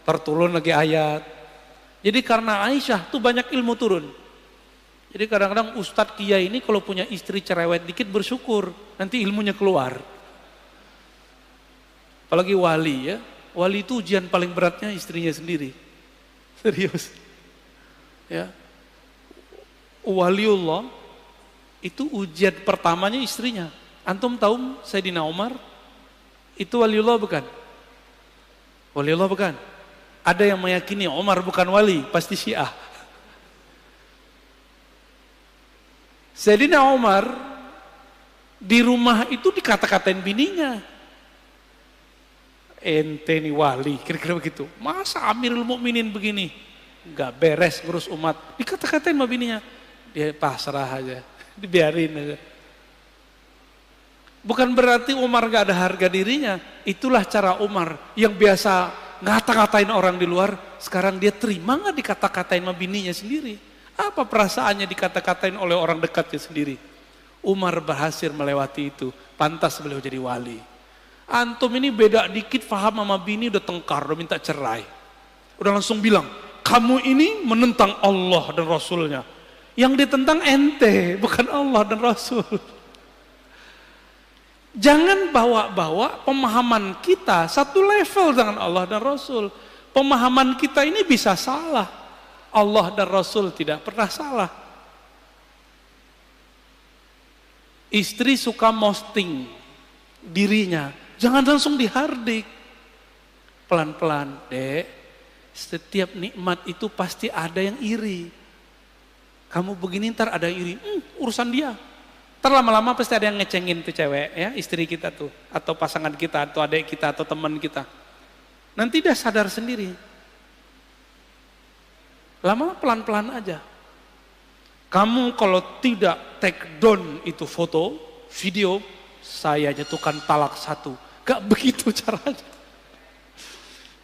terturun lagi ayat. Jadi karena Aisyah tuh banyak ilmu turun. Jadi kadang-kadang Ustadz Kiai ini kalau punya istri cerewet dikit bersyukur. Nanti ilmunya keluar. Apalagi wali ya. Wali itu ujian paling beratnya istrinya sendiri. Serius. Ya. Waliullah itu ujian pertamanya istrinya. Antum tahu Sayyidina Umar itu waliullah bukan? Waliullah bukan? Ada yang meyakini Umar bukan wali, pasti Syiah. Sayyidina Umar di rumah itu dikata-katain bininya. Ente nih wali, kira-kira begitu. Masa Amirul Mukminin begini? Enggak beres ngurus umat. Dikata-katain sama bininya. Dia pasrah aja, dibiarin aja. Bukan berarti Umar gak ada harga dirinya. Itulah cara Umar yang biasa ngata-ngatain orang di luar. Sekarang dia terima gak dikata-katain sama bininya sendiri? Apa perasaannya dikata-katain oleh orang dekatnya sendiri? Umar berhasil melewati itu. Pantas beliau jadi wali. Antum ini beda dikit paham sama bini udah tengkar, udah minta cerai. Udah langsung bilang, kamu ini menentang Allah dan Rasulnya. Yang ditentang ente, bukan Allah dan Rasul. Jangan bawa-bawa pemahaman kita satu level dengan Allah dan Rasul. Pemahaman kita ini bisa salah. Allah dan Rasul tidak pernah salah. Istri suka posting dirinya, jangan langsung dihardik. Pelan-pelan, Dek. Setiap nikmat itu pasti ada yang iri. Kamu begini ntar ada yang iri, urusan dia. Ntar lama-lama pasti ada yang ngecengin tuh cewek, ya istri kita tuh, atau pasangan kita, atau adik kita, atau teman kita. Nanti dia sadar sendiri. Lama pelan-pelan aja. Kamu kalau tidak take down itu foto, video, saya jatuhkan talak 1. Gak begitu caranya.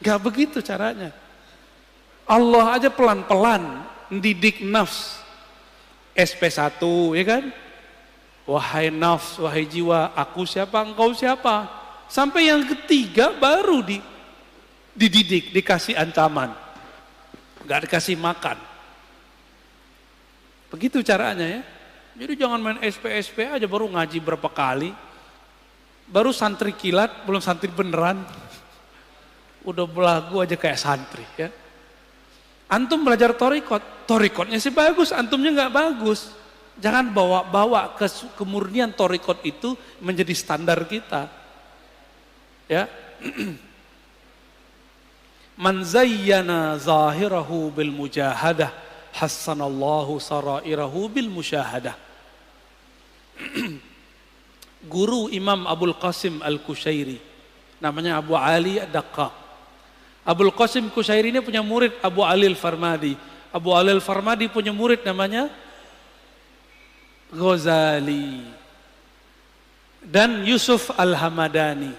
Gak begitu caranya. Allah aja pelan-pelan mendidik nafs. SP1, ya kan? Wahai nafs, wahai jiwa, aku siapa, engkau siapa? Sampai yang ketiga baru dididik, dikasih ancaman. Gak dikasih makan. Begitu caranya ya. Jadi jangan main SP aja baru ngaji berapa kali. Baru santri kilat, belum santri beneran. Udah belagu aja kayak santri ya. Antum belajar torikotnya sih bagus, antumnya nggak bagus. Jangan bawa kemurnian torikot itu menjadi standar kita. Ya. Man zayyana zahirahu bil mujahadah hassanallahu sarairahu bil musyahadah. Guru Imam Abul Qasim Al-Kushairi namanya Abu Ali Ad-Daqqaq. Abul Qasim Kushairi ini punya murid Abu Ali Al-Farmadi. Abu Ali Al-Farmadi punya murid namanya Ghazali dan Yusuf Al-Hamadani.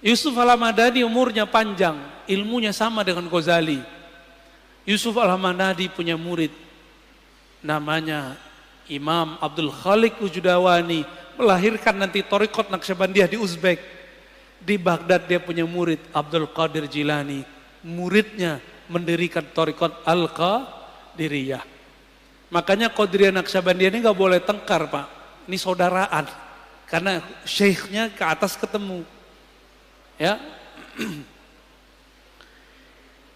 Yusuf Al-Hamadani umurnya panjang, ilmunya sama dengan Ghazali. Yusuf Al-Hamadani punya murid namanya Imam Abdul Khaliq Ujudawani, melahirkan nanti Thariqat Naqsyabandiyah di Uzbek. Di Baghdad dia punya murid Abdul Qadir Jilani, muridnya mendirikan Thariqat Al-Qadiriyah. Makanya Qadiriyah Naqsyabandiyah ini gak boleh tengkar Pak, ini saudaraan, karena syekhnya ke atas ketemu. Ya,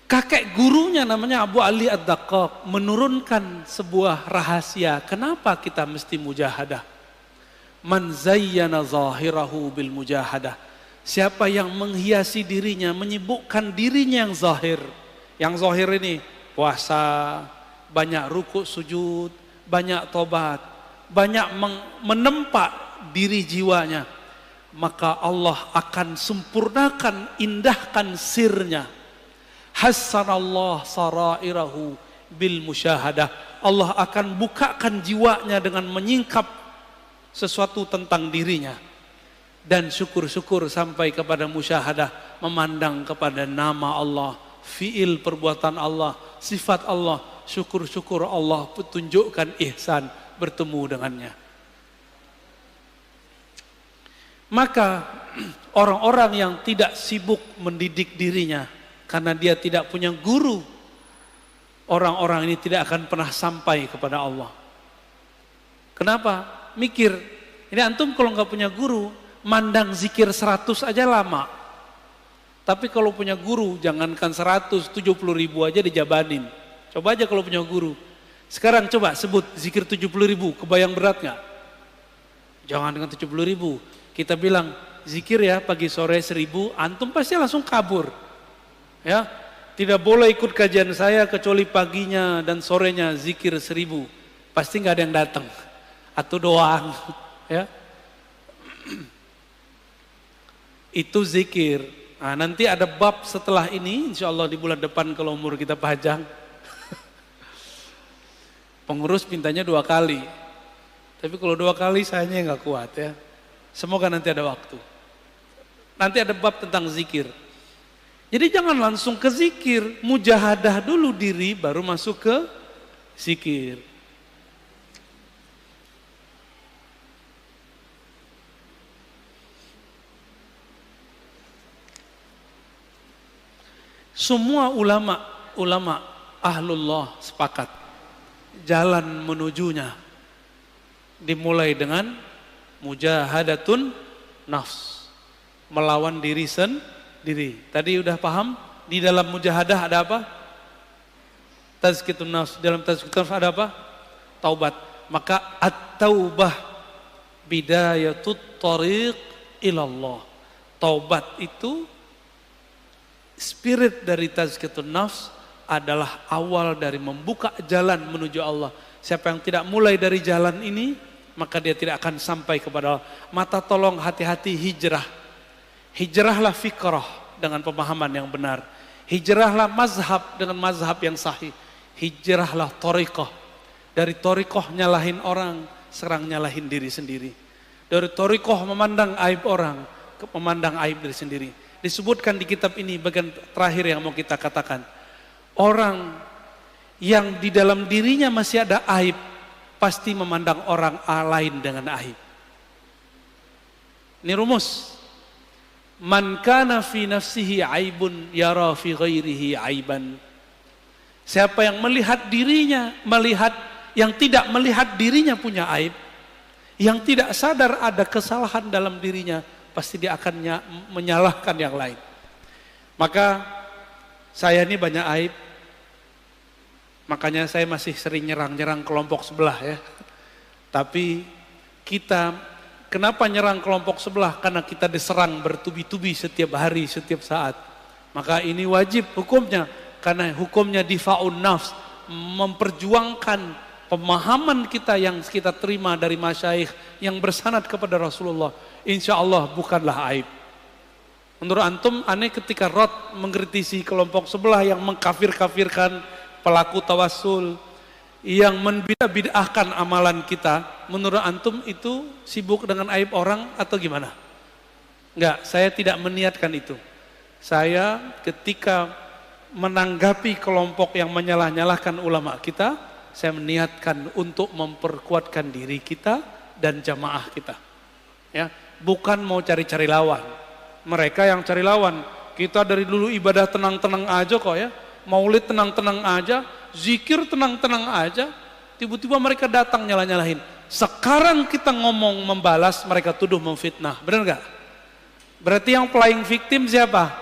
kakek gurunya namanya Abu Ali Ad-Daqqaq menurunkan sebuah rahasia. Kenapa kita mesti mujahadah? Man zayyana zahirahu bil mujahadah. Siapa yang menghiasi dirinya, menyibukkan dirinya yang zahir. Yang zahir ini puasa, banyak rukuk sujud, banyak tobat, banyak menempa diri jiwanya. Maka Allah akan sempurnakan, indahkan sirnya. Hassanallah sarairahu bil musyahadah. Allah akan bukakan jiwanya dengan menyingkap sesuatu tentang dirinya. Dan syukur-syukur sampai kepada musyahadah, memandang kepada nama Allah, fiil perbuatan Allah, sifat Allah. Syukur-syukur Allah tunjukkan ihsan bertemu dengannya. Maka orang-orang yang tidak sibuk mendidik dirinya karena dia tidak punya guru, orang-orang ini tidak akan pernah sampai kepada Allah. Kenapa? Mikir, ini antum kalau nggak punya guru, mandang zikir 100 aja lama. Tapi kalau punya guru, jangankan 170.000 aja dijabanin. Coba aja kalau punya guru. Sekarang coba sebut zikir 70.000, kebayang berat nggak? Jangan dengan 70.000. Kita bilang zikir ya pagi sore 1000, antum pasti langsung kabur. Ya, tidak boleh ikut kajian saya kecuali paginya dan sorenya zikir 1000. Pasti nggak ada yang datang atau doang. Ya, itu zikir. Nah, nanti ada bab setelah ini, insya Allah di bulan depan kalau umur kita panjang. Pengurus mintanya 2 kali. Tapi kalau 2 kali sayanya nggak kuat ya. Semoga nanti ada waktu. Nanti ada bab tentang zikir. Jadi jangan langsung ke zikir, mujahadah dulu diri baru masuk ke zikir. Semua ulama ahlullah sepakat jalan menujunya dimulai dengan mujahadatun nafs, melawan diri sendiri. Tadi udah paham di dalam mujahadah ada apa? Tazkiyatun nafs. Dalam tazkiyatun nafs ada apa? Taubat. Maka at-taubah bidayatut thariq ilallah. Taubat itu spirit dari tazkiyatun nafs adalah awal dari membuka jalan menuju Allah. Siapa yang tidak mulai dari jalan ini, maka dia tidak akan sampai kepada Allah. Mata tolong hati-hati hijrah. Hijrahlah fikrah dengan pemahaman yang benar. Hijrahlah mazhab dengan mazhab yang sahih. Hijrahlah thariqah. Dari thariqah nyalahin orang, sekarang nyalahin diri sendiri. Dari thariqah memandang aib orang, memandang aib diri sendiri. Disebutkan di kitab ini bagian terakhir yang mau kita katakan. Orang yang di dalam dirinya masih ada aib, pasti memandang orang lain dengan aib. Ini rumus. Man kana fi nafsihi aibun yara fi ghairihi aiban. Siapa yang melihat dirinya, yang tidak melihat dirinya punya aib, yang tidak sadar ada kesalahan dalam dirinya, pasti dia akan menyalahkan yang lain. Maka saya ini banyak aib, makanya saya masih sering nyerang kelompok sebelah ya. Tapi kita kenapa nyerang kelompok sebelah? Karena kita diserang bertubi-tubi setiap hari, setiap saat. Maka ini wajib hukumnya, karena hukumnya difa'un nafs, memperjuangkan pemahaman kita yang kita terima dari masyayikh yang bersanad kepada Rasulullah. Insya Allah bukanlah aib. Menurut antum aneh ketika Rod mengkritisi kelompok sebelah yang mengkafir-kafirkan pelaku tawassul, yang membid'ahkan amalan kita, menurut antum itu sibuk dengan aib orang atau gimana? Enggak, saya tidak meniatkan itu. Saya ketika menanggapi kelompok yang menyalah-nyalahkan ulama kita, saya meniatkan untuk memperkuatkan diri kita dan jamaah kita. Ya, bukan mau cari-cari lawan. Mereka yang cari lawan. Kita dari dulu ibadah tenang-tenang aja kok ya. Maulid tenang-tenang aja, zikir tenang-tenang aja. Tiba-tiba mereka datang nyalah-nyalahin. Sekarang kita ngomong membalas, mereka tuduh memfitnah. Benar gak? Berarti yang playing victim siapa?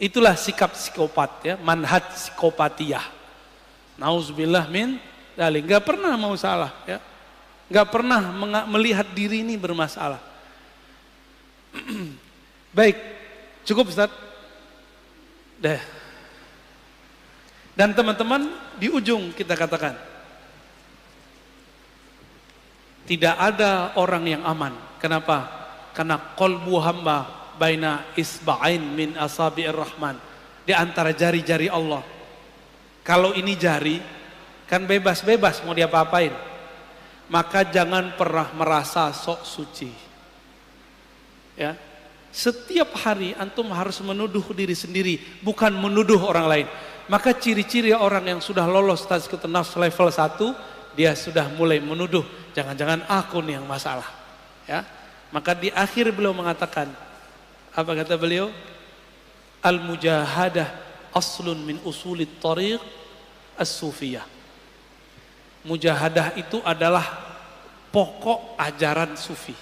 Itulah sikap psikopat ya, manhaj psikopatiyah. Nauzubillah min dzalik. Gak pernah mau salah ya. Gak pernah melihat diri ini bermasalah. Baik, cukup Ustaz. Dah. Dan teman-teman di ujung kita katakan, tidak ada orang yang aman. Kenapa? Karena qalbu hamba baina isba'ain min asabi'ir rahman, di antara jari-jari Allah. Kalau ini jari kan bebas-bebas mau diapa-apain. Maka jangan pernah merasa sok suci. Ya. Setiap hari antum harus menuduh diri sendiri, bukan menuduh orang lain. Maka ciri-ciri orang yang sudah lolos tazkiyatun nafs level 1, dia sudah mulai menuduh, jangan-jangan aku nih yang masalah. Ya. Maka di akhir beliau mengatakan, apa kata beliau? Al-mujahadah aslun min usulit thariq as-sufiyah. Mujahadah itu adalah pokok ajaran sufi.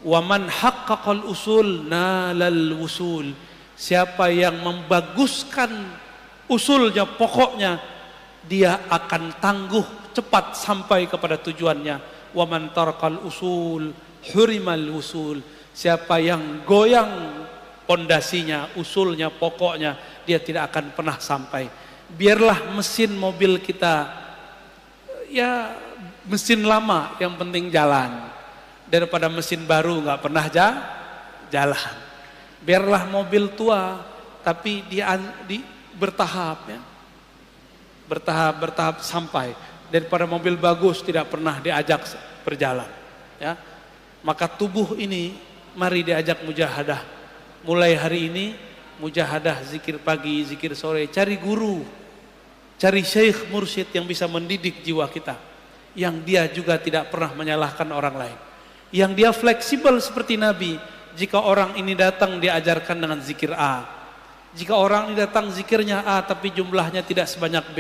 Wa man haqqaqal usul nalal wusul. Siapa yang membaguskan usulnya, pokoknya, dia akan tangguh cepat sampai kepada tujuannya. Wa man tarqal usul hurimal wusul. Siapa yang goyang pondasinya, usulnya, pokoknya, dia tidak akan pernah sampai. Biarlah mesin mobil kita, ya mesin lama yang penting jalan, daripada mesin baru nggak pernah jalan. Biarlah mobil tua, tapi dia bertahap ya, bertahap sampai, daripada mobil bagus tidak pernah diajak berjalan. Ya, maka tubuh ini mari diajak mujahadah. Mulai hari ini mujahadah, zikir pagi, zikir sore, cari guru, cari syekh mursyid yang bisa mendidik jiwa kita, yang dia juga tidak pernah menyalahkan orang lain, yang dia fleksibel seperti Nabi. Jika orang ini datang diajarkan dengan zikir A, Jika orang ini datang zikirnya A tapi jumlahnya tidak sebanyak B.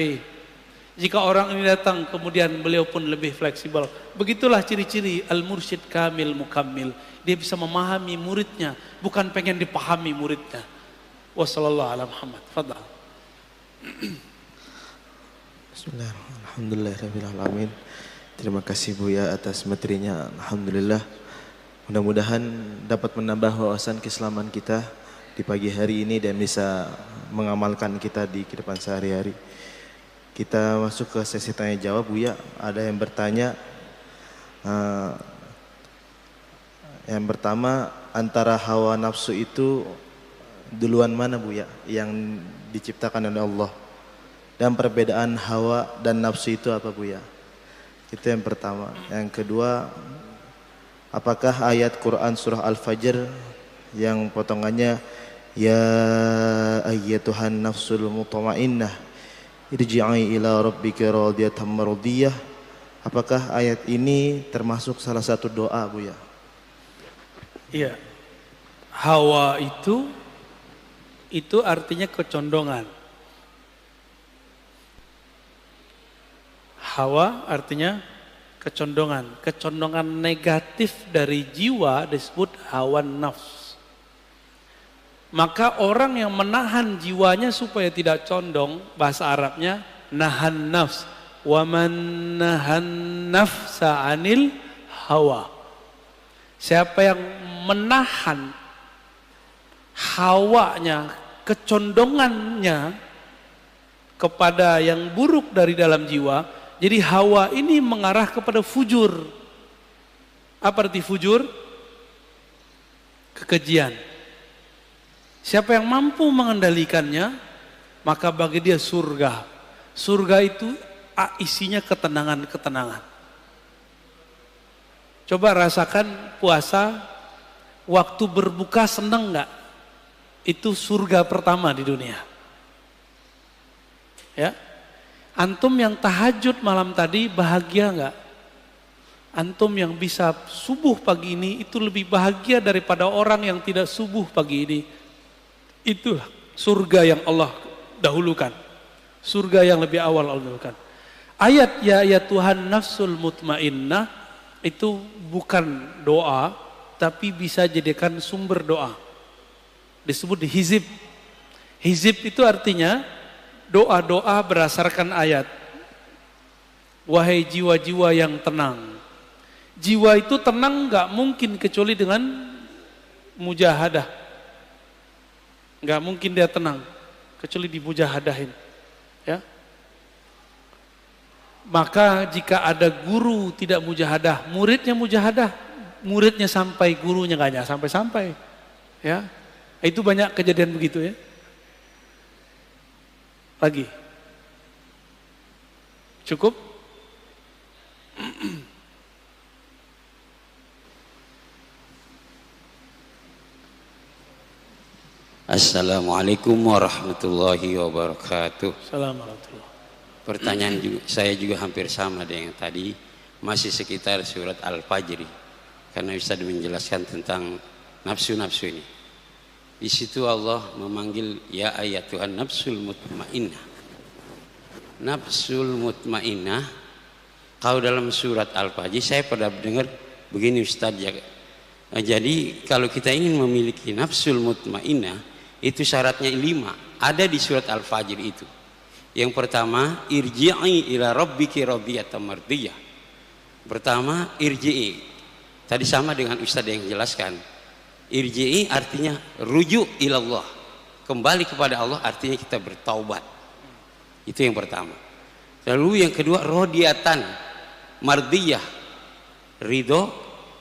Jika orang ini datang kemudian beliau pun lebih fleksibel. Begitulah ciri-ciri al-mursyid kamil mukammil. Dia bisa memahami muridnya, bukan pengen dipahami muridnya. Wassallallahu ala Muhammad. Fadhal. Bismillahirrahmanirrahim. Alhamdulillahirrahmanirrahim. Terima kasih Buya atas materinya. Alhamdulillah. Mudah-mudahan dapat menambah wawasan keislaman kita di pagi hari ini dan bisa mengamalkan kita di kehidupan sehari-hari. Kita masuk ke sesi tanya jawab, Buya. Ada yang bertanya, yang pertama, antara hawa nafsu itu duluan mana, Buya, yang diciptakan oleh Allah? Dan perbedaan hawa dan nafsu itu apa, Buya? Itu yang pertama. Yang kedua, apakah ayat Quran surah Al-Fajr yang potongannya ya ayyatuhan nafsul mutmainnah irji'i ila rabbika radiyatan mardiyah, apakah ayat ini termasuk salah satu doa, Buya? Iya. Hawa itu artinya kecondongan. Hawa artinya kecondongan. Kecondongan negatif dari jiwa disebut hawa nafs. Maka orang yang menahan jiwanya supaya tidak condong, bahasa Arabnya nahan nafs. Wa man nahan nafsa anil hawa. Siapa yang menahan hawanya, kecondongannya kepada yang buruk dari dalam jiwa. Jadi hawa ini mengarah kepada fujur. Apa arti fujur? Kekejian. Siapa yang mampu mengendalikannya, maka bagi dia surga. Surga itu isinya ketenangan-ketenangan. Coba rasakan puasa, waktu berbuka senang nggak? Itu surga pertama di dunia. Ya, antum yang tahajud malam tadi bahagia nggak? Antum yang bisa subuh pagi ini itu lebih bahagia daripada orang yang tidak subuh pagi ini. Itulah surga yang Allah dahulukan. Surga yang lebih awal Allah dahulukan. Ayat ya Tuhan nafsul mutmainnah itu bukan doa, tapi bisa jadikan sumber doa. Disebut hizib. Hizib itu artinya doa-doa berdasarkan ayat. Wahai jiwa-jiwa yang tenang. Jiwa itu tenang gak mungkin kecuali dengan mujahadah. Gak mungkin dia tenang kecuali dimujahadahin, ya. Maka jika ada guru tidak mujahadah, muridnya mujahadah, muridnya sampai, gurunya gak sampai-sampai, ya. Itu banyak kejadian begitu, ya. Lagi, cukup. Assalamualaikum warahmatullahi wabarakatuh. Assalamualaikum. Pertanyaan saya juga hampir sama dengan tadi, masih sekitar surat Al-Fajr, karena Ustaz menjelaskan tentang nafsu-nafsu ini. Di situ Allah memanggil ya ayat Tuhan nafsul mutmainnah. Nafsul mutmainnah, kalau dalam surat Al-Fajr saya pernah dengar begini Ustaz ya. Jadi kalau kita ingin memiliki nafsul mutmainnah, itu syaratnya 5, ada di surat Al-Fajr itu. Yang pertama, irji'i ila rabbiki radiyatan mardiyah. Pertama, irji'i. Tadi sama dengan Ustaz yang jelaskan. Irji'i artinya rujuk ilallah. Kembali kepada Allah artinya kita bertaubat. Itu yang pertama. Lalu yang kedua, radiyatan mardiyah. Ridho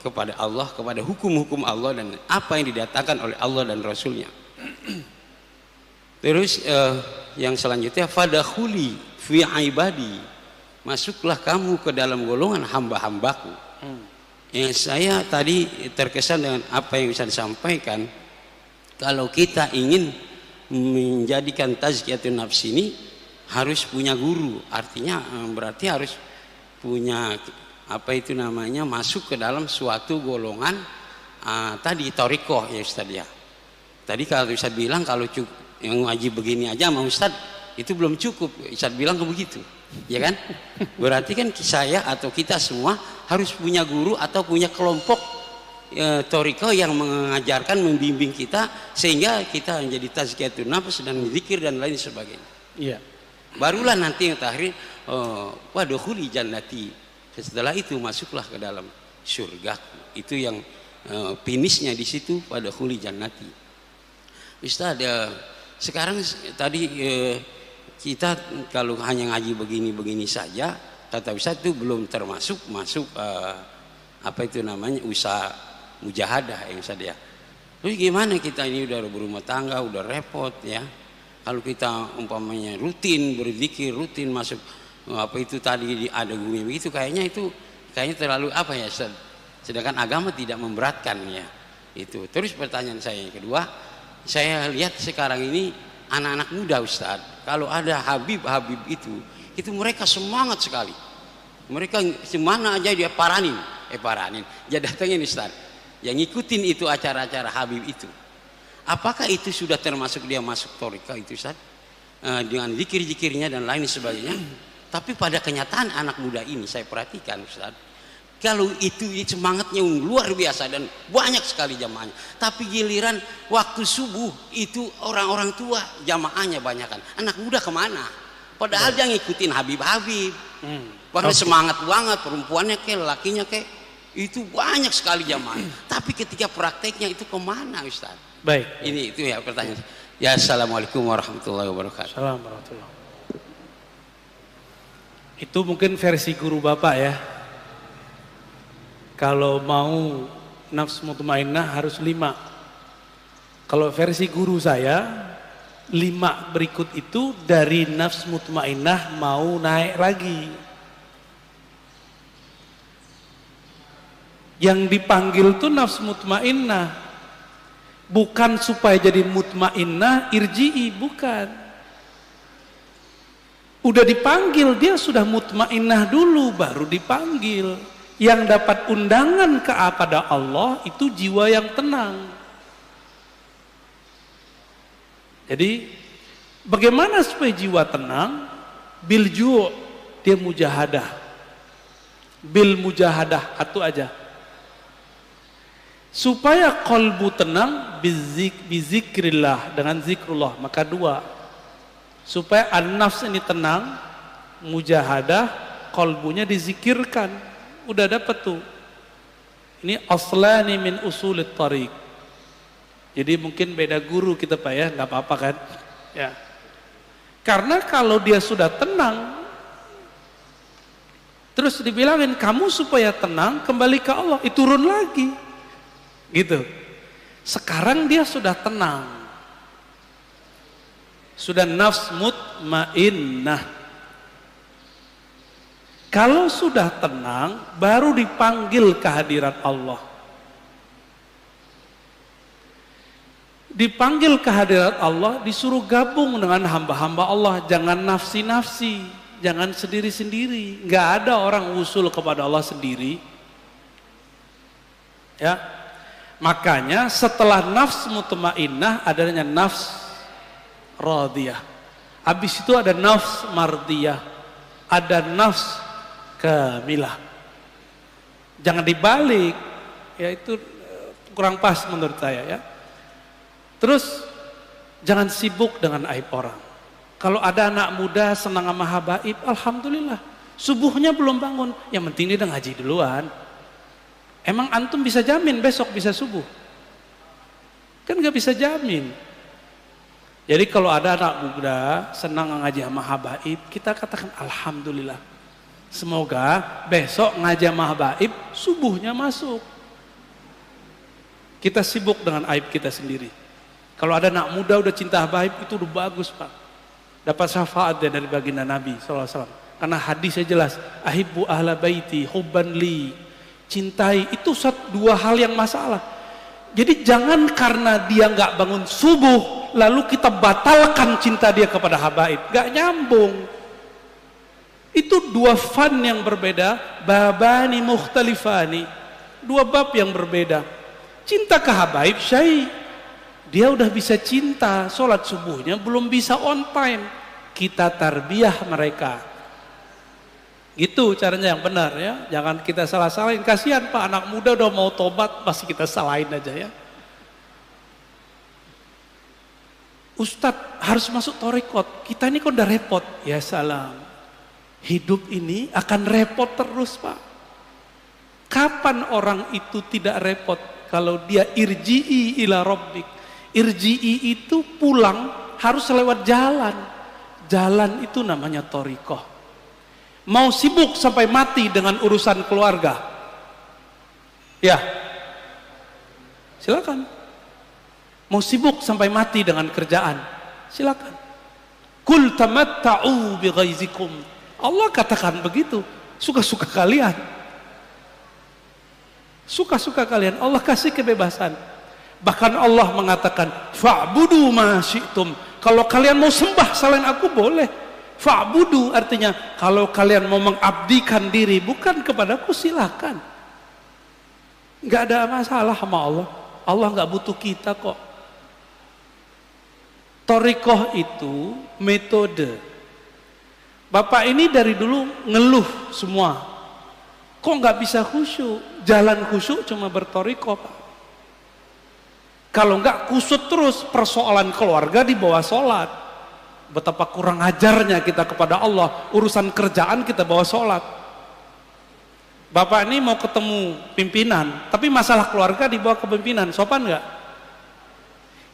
kepada Allah, kepada hukum-hukum Allah dan apa yang didatangkan oleh Allah dan Rasulnya. Terus yang selanjutnya fadakhuli fi ibadi, masuklah kamu ke dalam golongan hamba-hambaku. Yang saya tadi terkesan dengan apa yang bisa disampaikan, kalau kita ingin menjadikan tazkiyatun nafs ini harus punya guru, artinya berarti harus punya apa itu namanya, masuk ke dalam suatu golongan tadi torikoh ya Ustaz ya. Tadi kalau Ustaz bilang kalau yang ngaji begini aja sama Ustaz itu belum cukup. Ustaz bilang begitu, ya kan? Berarti kan saya atau kita semua harus punya guru atau punya kelompok toriko yang mengajarkan, membimbing kita sehingga kita menjadi tazkiyatun nafs dan zikir dan lain sebagainya. Iya. Barulah nanti yang terakhir wadukhuli jannati. Setelah itu masuklah ke dalam surga. Itu yang finishnya di situ, wadukhuli jannati. Ustaz, sekarang tadi kita kalau hanya ngaji begini-begini saja, kata Ustaz itu belum termasuk apa itu namanya usaha mujahadah ya Ustaz ya. Terus gimana kita ini udah berumah tangga, udah repot ya. Kalau kita umpamanya rutin berzikir, rutin masuk apa itu tadi ada gumi begitu, kayaknya terlalu apa ya Ustaz. Sedangkan agama tidak memberatkan ya. Itu. Terus pertanyaan saya yang kedua, saya lihat sekarang ini anak-anak muda Ustaz, kalau ada Habib itu mereka semangat sekali. Mereka semana aja dia paranin. Dia datangin Ustaz, yang ngikutin itu acara-acara Habib itu. Apakah itu sudah termasuk dia masuk torika itu Ustaz? Dengan zikir-zikirnya dan lain sebagainya. Tapi pada kenyataan anak muda ini saya perhatikan Ustaz, kalau itu semangatnya luar biasa dan banyak sekali jamaahnya. Tapi giliran waktu subuh itu orang-orang tua jamaahnya banyakan. Anak muda kemana? Padahal dia ngikutin Habib-Habib. Bahkan semangat banget, perempuannya kayak lelakinya kayak itu banyak sekali jamaah. Tapi ketika prakteknya itu kemana Ustaz? Baik. Ini itu ya pertanyaan. Ya, assalamualaikum warahmatullahi wabarakatuh. Assalamualaikum warahmatullahi wabarakatuh. Itu mungkin versi guru Bapak ya. Kalau mau nafsu mutmainnah harus 5. Kalau versi guru saya 5 berikut itu dari nafsu mutmainnah mau naik lagi. Yang dipanggil tuh nafsu mutmainnah, bukan supaya jadi mutmainnah irji'i, bukan. Udah dipanggil, dia sudah mutmainnah dulu baru dipanggil. Yang dapat undangan kepada Allah itu jiwa yang tenang. Jadi bagaimana supaya jiwa tenang? Bil ju', dia mujahadah. Bil mujahadah atau aja. Supaya qalbu tenang bizikrillah, dengan zikrullah. Maka 2. Supaya an-nafs ini tenang, mujahadah, qalbunya dizikirkan. Udah dapat tuh. Ini aslani min usulit tariq. Jadi mungkin beda guru kita Pak ya, nggak apa-apa kan? Ya. Karena kalau dia sudah tenang, terus dibilangin kamu supaya tenang kembali ke Allah, itu turun lagi. Gitu. Sekarang dia sudah tenang. Sudah nafs mutmainnah. Kalau sudah tenang, baru dipanggil kehadirat Allah. Dipanggil kehadirat Allah, disuruh gabung dengan hamba-hamba Allah. Jangan nafsi-nafsi, jangan sendiri-sendiri. Nggak ada orang usul kepada Allah sendiri. Ya, makanya setelah nafs mutmainnah adanya nafs radiyah. Habis itu ada nafs mardiyah, ada nafs kamilah. Jangan dibalik, ya itu kurang pas menurut saya ya. Terus jangan sibuk dengan aib orang. Kalau ada anak muda senang sama habaib, alhamdulillah. Subuhnya belum bangun, yang penting dia udah ngaji duluan. Emang antum bisa jamin besok bisa subuh? Kan gak bisa jamin. Jadi kalau ada anak muda senang ngaji sama habaib, kita katakan alhamdulillah. Semoga besok ngaji sama habaib subuhnya masuk. Kita sibuk dengan aib kita sendiri. Kalau ada anak muda udah cinta habaib itu udah bagus Pak. Dapat syafaat dari baginda Nabi SAW. Karena hadisnya jelas, ahibbu ahla baiti hubban li. Cintai itu 2 hal yang masalah. Jadi jangan karena dia nggak bangun subuh lalu kita batalkan cinta dia kepada habaib. Gak nyambung. Itu 2 fan yang berbeda, babani mukhtalifani, 2 bab yang berbeda. Cinta ke habaib syai, Dia udah bisa cinta, sholat subuhnya belum bisa on time. Kita tarbiyah mereka. Gitu caranya yang benar ya. Jangan kita salah-salahin. Kasihan Pak, anak muda udah mau tobat masih kita salahin aja ya. Ustadz harus masuk torikot. Kita ini kok udah repot. Ya salam. Hidup ini akan repot terus Pak. Kapan orang itu tidak repot? Kalau dia irji'i ila rabbik. Irji'i itu pulang harus lewat jalan. Jalan itu namanya torikoh. Mau sibuk sampai mati dengan urusan keluarga? Ya, silakan. Mau sibuk sampai mati dengan kerjaan? Silakan. Kul tamatta'u bighaizikum. Allah katakan begitu. Suka-suka kalian. Suka-suka kalian. Allah kasih kebebasan. Bahkan Allah mengatakan, fa'budu ma syi'tum. Kalau kalian mau sembah selain aku boleh. Fa'budu artinya kalau kalian mau mengabdikan diri bukan kepadaku silakan. Enggak ada masalah sama Allah. Allah enggak butuh kita kok. Torikoh itu metode. Bapak ini dari dulu ngeluh semua. Kok enggak bisa khusyuk? Jalan khusyuk cuma bertorikoh Pak. Kalau enggak kusut terus persoalan keluarga di bawah sholat. Betapa kurang ajarnya kita kepada Allah. Urusan kerjaan kita bawa sholat. Bapak ini mau ketemu pimpinan, tapi masalah keluarga dibawa ke pimpinan. Sopan enggak?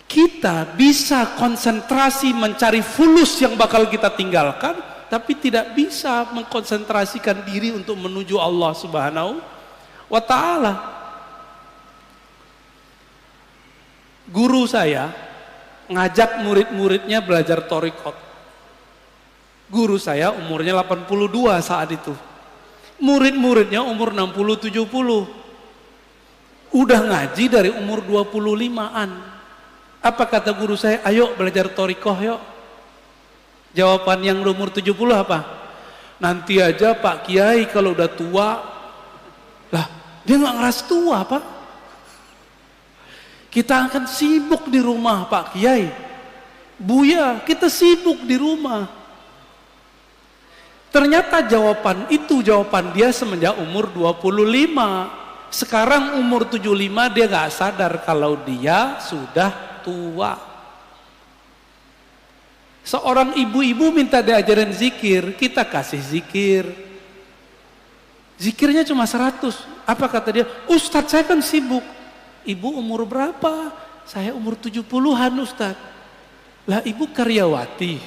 Kita bisa konsentrasi mencari fulus yang bakal kita tinggalkan, tapi tidak bisa mengkonsentrasikan diri untuk menuju Allah Subhanahu wa ta'ala. Guru saya ngajak murid-muridnya belajar torikot. Guru saya umurnya 82 saat itu. Murid-muridnya umur 60-70. Udah ngaji dari umur 25-an. Apa kata guru saya? Ayo belajar torikoh yuk. Jawaban yang umur 70 apa? Nanti aja Pak Kiai kalau udah tua. Lah dia gak ngeras tua Pak. Kita akan sibuk di rumah Pak Kiai. Buya, kita sibuk di rumah. Ternyata jawaban dia semenjak umur 25. Sekarang umur 75 dia gak sadar kalau dia sudah tua. Seorang ibu-ibu minta diajarin zikir, kita kasih zikir. Zikirnya cuma 100. Apa kata dia? Ustadz saya kan sibuk. Ibu umur berapa? Saya umur 70-an Ustadz. Lah ibu karyawati.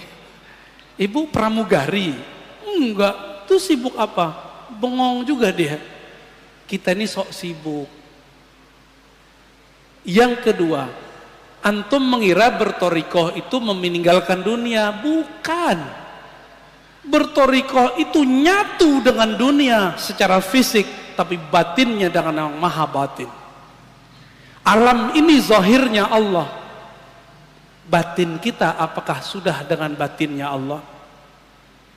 Ibu pramugari. Enggak, itu sibuk apa? Bengong juga dia. Kita ini sok sibuk. Yang kedua, antum mengira bertorikoh itu meninggalkan dunia. Bukan. Bertorikoh itu nyatu dengan dunia secara fisik, tapi batinnya dengan yang maha batin. Alam ini zahirnya Allah. Batin kita apakah sudah dengan batinnya Allah?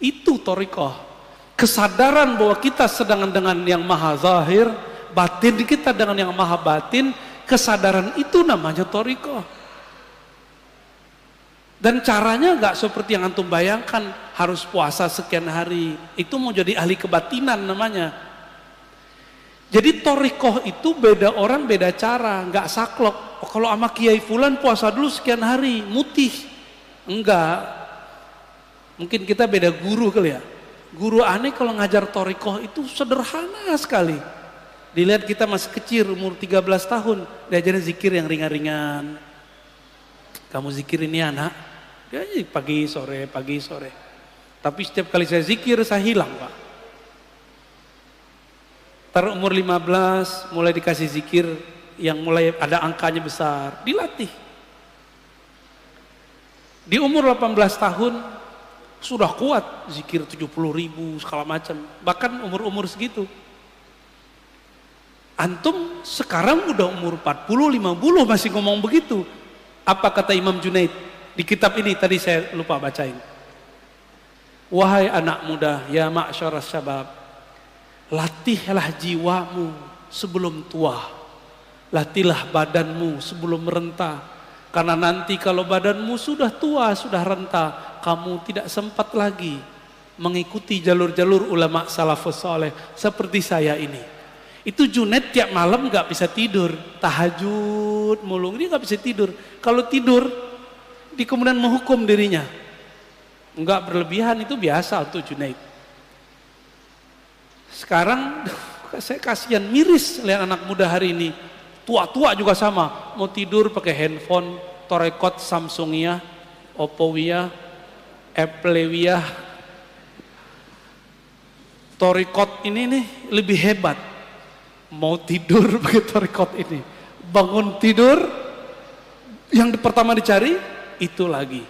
Itu torikoh. Kesadaran bahwa kita sedang dengan yang maha zahir, batin kita dengan yang maha batin, kesadaran itu namanya torikoh. Dan caranya gak seperti yang antum bayangkan, harus puasa sekian hari. Itu mau jadi ahli kebatinan namanya. Jadi torikoh itu beda orang beda cara, nggak saklok. Oh, kalau sama Kiai Fulan puasa dulu sekian hari, mutih. Enggak. Mungkin kita beda guru kali ya. Guru aneh kalau ngajar torikoh itu sederhana sekali. Dilihat kita masih kecil, umur 13 tahun, diajarin zikir yang ringan-ringan. Kamu zikir ini anak, dia pagi sore. Tapi setiap kali saya zikir saya hilang Pak. Umur 15 mulai dikasih zikir yang mulai ada angkanya besar, dilatih. Di umur 18 tahun sudah kuat zikir 70.000 segala macam, bahkan umur-umur segitu. Antum sekarang udah umur 40-50 masih ngomong begitu. Apa kata Imam Junaid di kitab ini tadi saya lupa bacain. Wahai anak muda, ya ma'syaras syabab, latihlah jiwamu sebelum tua. Latihlah badanmu sebelum merentah. Karena nanti kalau badanmu sudah tua, sudah renta, kamu tidak sempat lagi mengikuti jalur-jalur ulama salafus soleh seperti saya ini. Itu Junaid tiap malam gak bisa tidur, tahajud mulu, dia gak bisa tidur. Kalau tidur, dia kemudian menghukum dirinya. Enggak berlebihan, itu biasa untuk Junaid. Sekarang saya kasihan, miris lihat anak muda hari ini. Tua-tua juga sama, mau tidur pakai handphone, Torekot Samsungiyah, Oppowiyah, Applewiyah. Torekot ini nih lebih hebat. Mau tidur pakai Torekot ini. Bangun tidur, yang pertama dicari, itu lagi.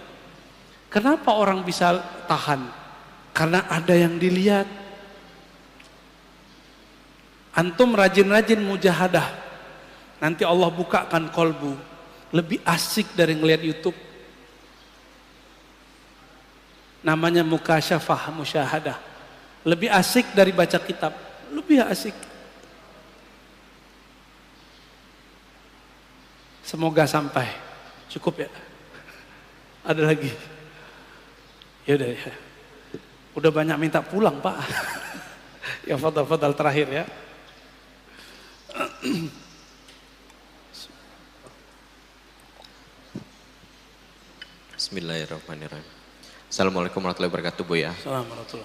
Kenapa orang bisa tahan? Karena ada yang dilihat. Antum rajin-rajin mujahadah. Nanti Allah bukakan kolbu. Lebih asik dari ngelihat YouTube. Namanya mukasyafah, musyahadah. Lebih asik dari baca kitab. Lebih asik. Semoga sampai. Cukup ya? Ada lagi? Yaudah ya. Udah banyak minta pulang Pak. Ya fadal terakhir ya. Bismillahirrahmanirrahim. Assalamualaikum warahmatullahi wabarakatuh Buya. Assalamualaikum.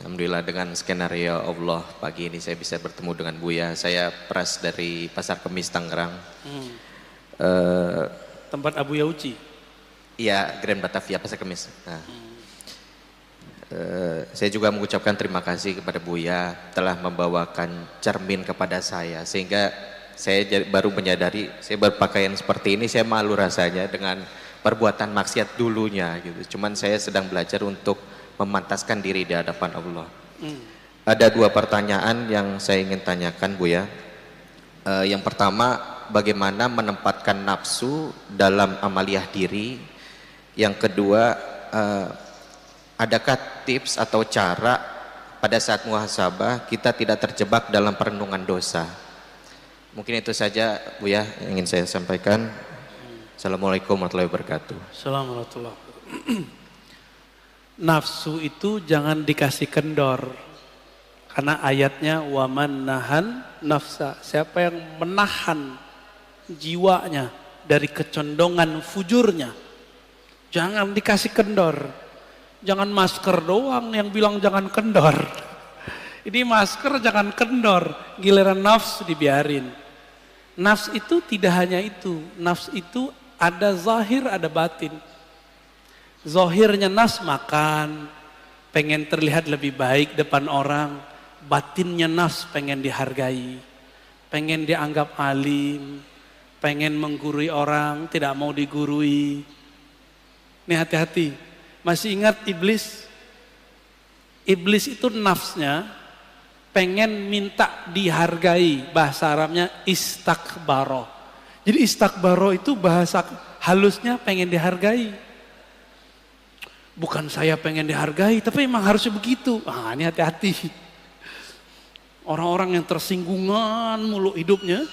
Alhamdulillah dengan skenario Allah pagi ini saya bisa bertemu dengan Buya. Saya Pras dari Pasar Kemis Tangerang. Tempat Abu Yauci. Iya, Grand Batavia Pasar Kemis. Nah, saya juga mengucapkan terima kasih kepada Buya telah membawakan cermin kepada saya sehingga saya baru menyadari saya berpakaian seperti ini saya malu rasanya dengan perbuatan maksiat dulunya gitu. Cuman saya sedang belajar untuk memantaskan diri di hadapan Allah. Ada dua pertanyaan yang saya ingin tanyakan Buya. Yang pertama, bagaimana menempatkan nafsu dalam amaliyah diri? Yang kedua, adakah tips atau cara pada saat muhasabah kita tidak terjebak dalam perenungan dosa? Mungkin itu saja Buya yang ingin saya sampaikan. Assalamualaikum warahmatullahi wabarakatuh. Assalamualaikum. Nafsu itu jangan dikasih kendor. Karena ayatnya waman nahan nafsa. Siapa yang menahan jiwanya dari kecondongan fujurnya, jangan dikasih kendor. Jangan masker doang yang bilang jangan kendor. Ini masker jangan kendor, giliran nafsu dibiarin. Nafs itu tidak hanya itu, nafs itu ada zahir, ada batin. Zahirnya nafs makan, pengen terlihat lebih baik depan orang. Batinnya nafs pengen dihargai, pengen dianggap alim, pengen menggurui orang, tidak mau digurui. Ini hati-hati. Masih ingat iblis? Iblis itu nafsnya pengen minta dihargai, bahasa Arabnya istakbaro. Jadi istakbaro itu bahasa halusnya pengen dihargai. Bukan saya pengen dihargai, tapi emang harusnya begitu. Ah, ini hati-hati. Orang-orang yang tersinggungan mulu hidupnya,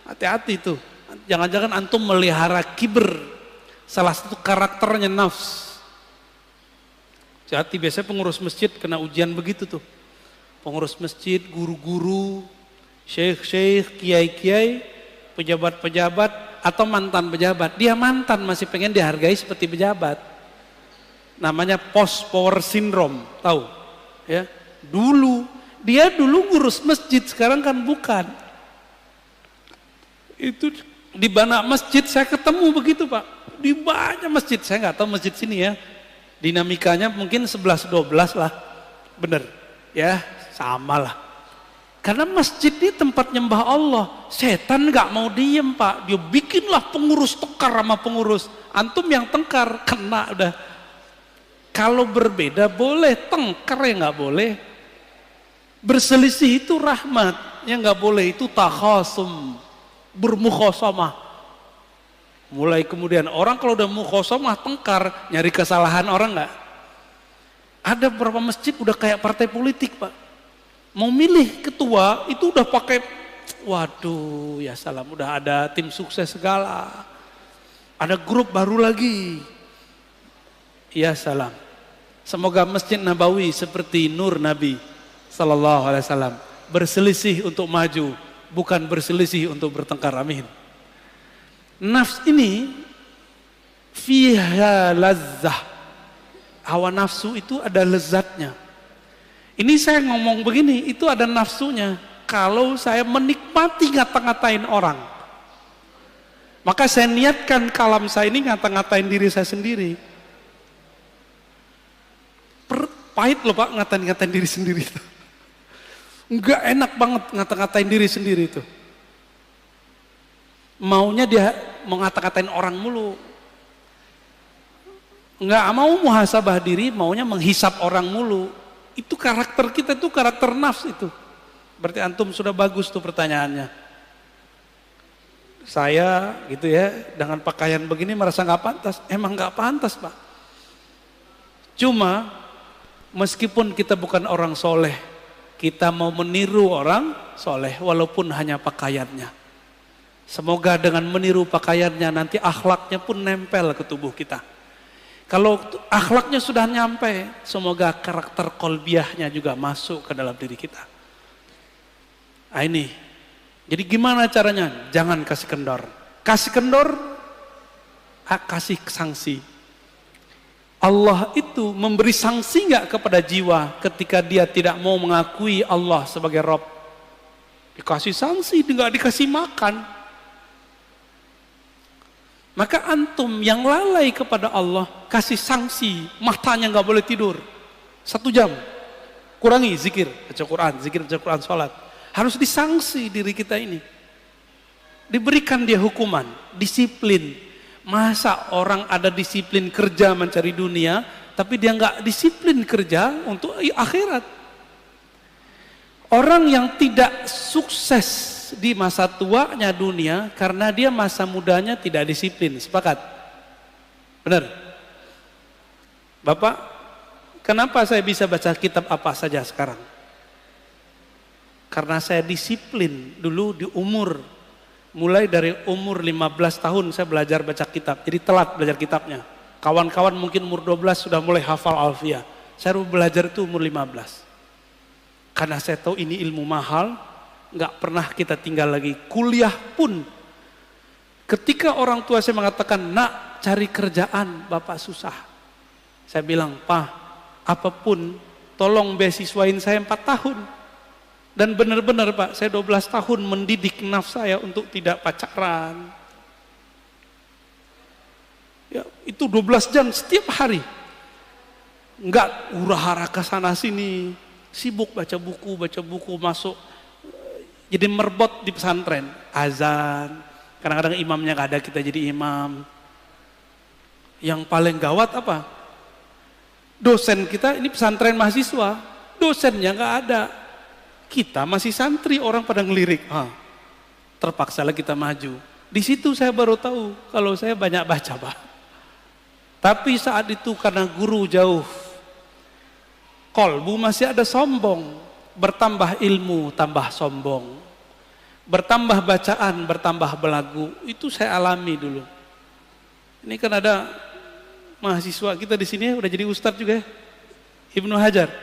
hati-hati tuh. Jangan-jangan antum melihara kibir, salah satu karakternya nafs. Hati, biasanya pengurus masjid kena ujian begitu tuh. Pengurus masjid, guru-guru, syekh-syekh, kiai-kiai, pejabat-pejabat, atau mantan pejabat. Dia mantan masih pengen dihargai seperti pejabat. Namanya post power syndrome, tahu? Ya, dia dulu ngurus masjid, sekarang kan bukan. Itu di banyak masjid saya ketemu begitu Pak. Di banyak masjid, saya nggak tahu masjid sini ya. Dinamikanya mungkin 11-12 lah, bener ya. Sama lah. Karena masjid ini tempat nyembah Allah. Setan gak mau diem Pak. Dia bikinlah pengurus tengkar sama pengurus. Antum yang tengkar, kena udah. Kalau berbeda boleh, tengkar ya gak boleh. Berselisih itu rahmat. Yang gak boleh itu takhasum. Bermukhosamah. Mulai kemudian orang kalau udah mukhosamah tengkar, nyari kesalahan orang gak? Ada beberapa masjid udah kayak partai politik Pak. Mau milih ketua itu udah pakai, waduh ya salam, udah ada tim sukses segala. Ada grup baru lagi. Ya salam. Semoga Masjid Nabawi seperti nur Nabi sallallahu alaihi wasallam, berselisih untuk maju, bukan berselisih untuk bertengkar. Amin. Nafs ini fiha lazzah. Hawa nafsu itu ada lezatnya. Ini saya ngomong begini, itu ada nafsunya. Kalau saya menikmati ngata-ngatain orang, maka saya niatkan kalam saya ini ngata-ngatain diri saya sendiri. Pahit loh Pak ngata-ngatain diri sendiri itu. Enggak enak banget ngata-ngatain diri sendiri itu. Maunya dia mau ngata-ngatain orang mulu. Enggak mau muhasabah diri, maunya menghisap orang mulu. Itu karakter kita, itu karakter nafs itu. Berarti antum sudah bagus tuh pertanyaannya. Saya gitu ya, dengan pakaian begini merasa nggak pantas. Emang nggak pantas Pak. Cuma meskipun kita bukan orang soleh, kita mau meniru orang soleh walaupun hanya pakaiannya. Semoga dengan meniru pakaiannya nanti akhlaknya pun nempel ke tubuh kita. Kalau akhlaknya sudah nyampe, semoga karakter kolbiahnya juga masuk ke dalam diri kita. Nah ini, jadi gimana caranya? Jangan kasih kendor. Kasih kendor, kasih sanksi. Allah itu memberi sanksi nggak kepada jiwa ketika dia tidak mau mengakui Allah sebagai Rabb? Dikasih sanksi, nggak dikasih makan. Maka antum yang lalai kepada Allah, kasih sanksi, matanya nggak boleh tidur 1 jam, kurangi zikir, baca Quran, sholat. Harus disanksi diri kita ini, diberikan dia hukuman, disiplin. Masa orang ada disiplin kerja mencari dunia, tapi dia nggak disiplin kerja untuk akhirat. Orang yang tidak sukses di masa tuanya dunia karena dia masa mudanya tidak disiplin. Sepakat? Benar? Bapak, kenapa saya bisa baca kitab apa saja sekarang? Karena saya disiplin dulu di umur. Mulai dari umur 15 tahun saya belajar baca kitab. Jadi telat belajar kitabnya. Kawan-kawan mungkin umur 12 sudah mulai hafal alfiah. Saya belajar itu umur 15. Karena saya tahu ini ilmu mahal. Gak pernah kita tinggal lagi. Kuliah pun. Ketika orang tua saya mengatakan, nak cari kerjaan Bapak susah. Saya bilang, Pak, apapun tolong beasiswain saya 4 tahun. Dan benar-benar Pak, saya 12 tahun mendidik nafs saya untuk tidak pacaran. Ya, itu 12 jam setiap hari. Enggak hura-hara ke sana sini, sibuk baca buku masuk. Jadi merbot di pesantren, azan. Kadang-kadang imamnya enggak ada, kita jadi imam. Yang paling gawat apa? Dosen kita ini pesantren mahasiswa, dosennya enggak ada. Kita masih santri, orang pada ngelirik. Terpaksalah kita maju. Di situ saya baru tahu kalau saya banyak baca Pak. Tapi saat itu karena guru jauh, kolbu masih ada sombong. Bertambah ilmu, tambah sombong. Bertambah bacaan, bertambah belagu. Itu saya alami dulu. Ini kan ada mahasiswa kita di sini udah jadi ustadz juga ya, Ibnu Hajar.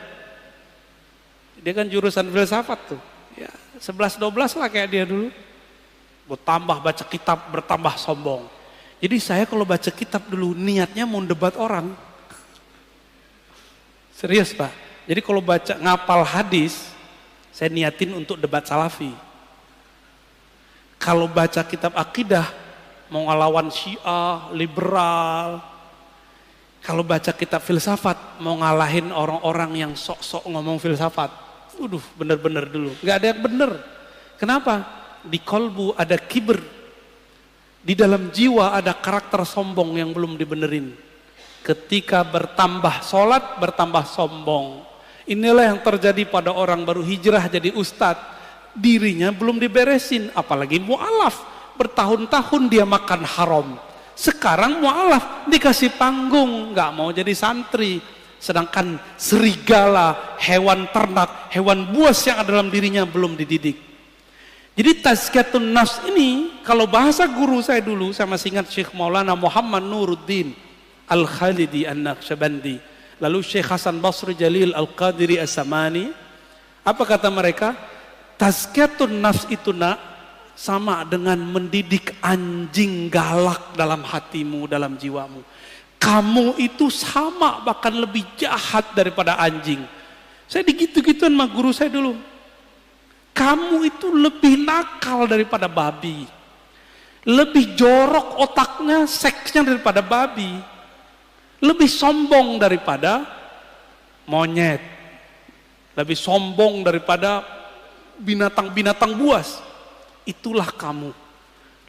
Dia kan jurusan filsafat tuh. Ya, 11-12 lah kayak dia dulu. Bertambah baca kitab, bertambah sombong. Jadi saya kalau baca kitab dulu niatnya mau debat orang. Serius Pak. Jadi kalau baca ngapal hadis, saya niatin untuk debat salafi. Kalau baca kitab akidah, mau ngelawan Syiah, liberal. Kalau baca kitab filsafat, mau ngalahin orang-orang yang sok-sok ngomong filsafat. Bener-bener dulu. Gak ada yang bener. Kenapa? Di kolbu ada kibir. Di dalam jiwa ada karakter sombong yang belum dibenerin. Ketika bertambah sholat, bertambah sombong. Inilah yang terjadi pada orang baru hijrah jadi ustadz. Dirinya belum diberesin. Apalagi mu'alaf. Bertahun-tahun dia makan haram. Sekarang mu'alaf dikasih panggung. Gak mau jadi santri. Sedangkan serigala, hewan ternak, hewan buas yang ada dalam dirinya belum dididik. Jadi tazkiyatun nafs ini kalau bahasa guru saya dulu, saya masih ingat Syekh Maulana Muhammad Nuruddin Al-Khalidi An-Naqsyabandi, lalu Syekh Hasan Basri Jalil Al-Qadiri As-Samani, apa kata mereka? Tazkiyatun nafs itu nak sama dengan mendidik anjing galak dalam hatimu, dalam jiwamu. Kamu itu sama bahkan lebih jahat daripada anjing. Saya digitu-gituan sama guru saya dulu. Kamu itu lebih nakal daripada babi. Lebih jorok otaknya, seksnya daripada babi. Lebih sombong daripada monyet. Lebih sombong daripada binatang-binatang buas. Itulah kamu.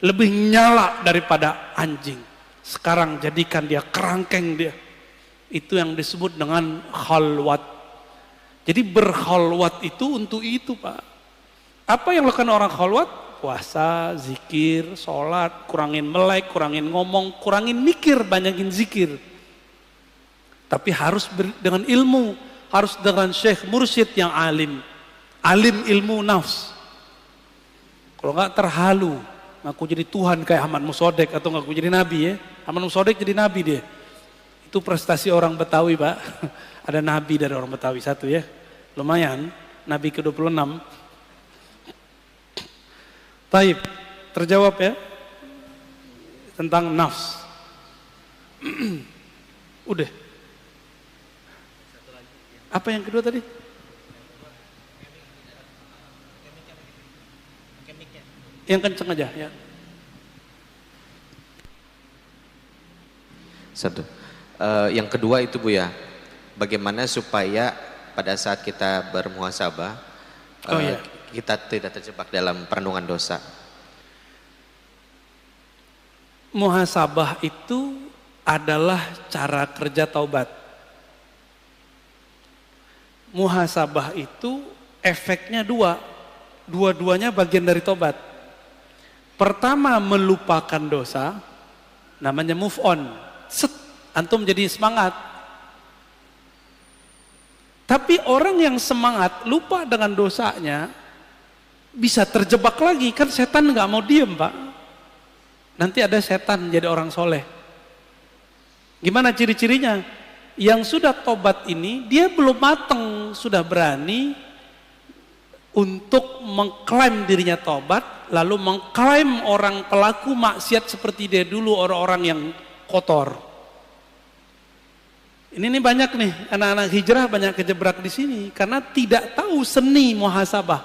Lebih nyala daripada anjing. Sekarang jadikan dia kerangkeng dia. Itu yang disebut dengan khalwat. Jadi berkhalwat itu untuk itu, Pak. Apa yang lakukan orang khalwat? Puasa, zikir, sholat, kurangin melek, kurangin ngomong, kurangin mikir, banyakin zikir. Tapi harus dengan ilmu, harus dengan syekh mursyid yang alim. Alim ilmu nafs. Kalau enggak terhalu, ngaku jadi Tuhan kayak Ahmad Musodek atau ngaku jadi nabi ya. Ahmad Musodek jadi nabi dia. Itu prestasi orang Betawi, Pak. Ada nabi dari orang Betawi satu ya. Lumayan, nabi ke-26. Taib, terjawab ya. Tentang nafs. Udah. Apa yang kedua tadi? Yang kenceng aja ya. Satu. Yang kedua itu Bu ya, bagaimana supaya pada saat kita bermuhasabah kita tidak terjebak dalam perenungan dosa. Muhasabah itu adalah cara kerja taubat. Muhasabah itu efeknya dua-duanya bagian dari taubat. Pertama melupakan dosa, namanya move on. Set, antum jadi semangat. Tapi orang yang semangat lupa dengan dosanya bisa terjebak lagi, kan setan nggak mau diem, Pak. Nanti ada setan jadi orang soleh. Gimana ciri-cirinya? Yang sudah tobat ini dia belum mateng, sudah berani untuk mengklaim dirinya tobat, lalu mengklaim orang pelaku maksiat seperti dia dulu, orang-orang yang kotor. Ini banyak nih anak-anak hijrah banyak kejebak di sini karena tidak tahu seni muhasabah.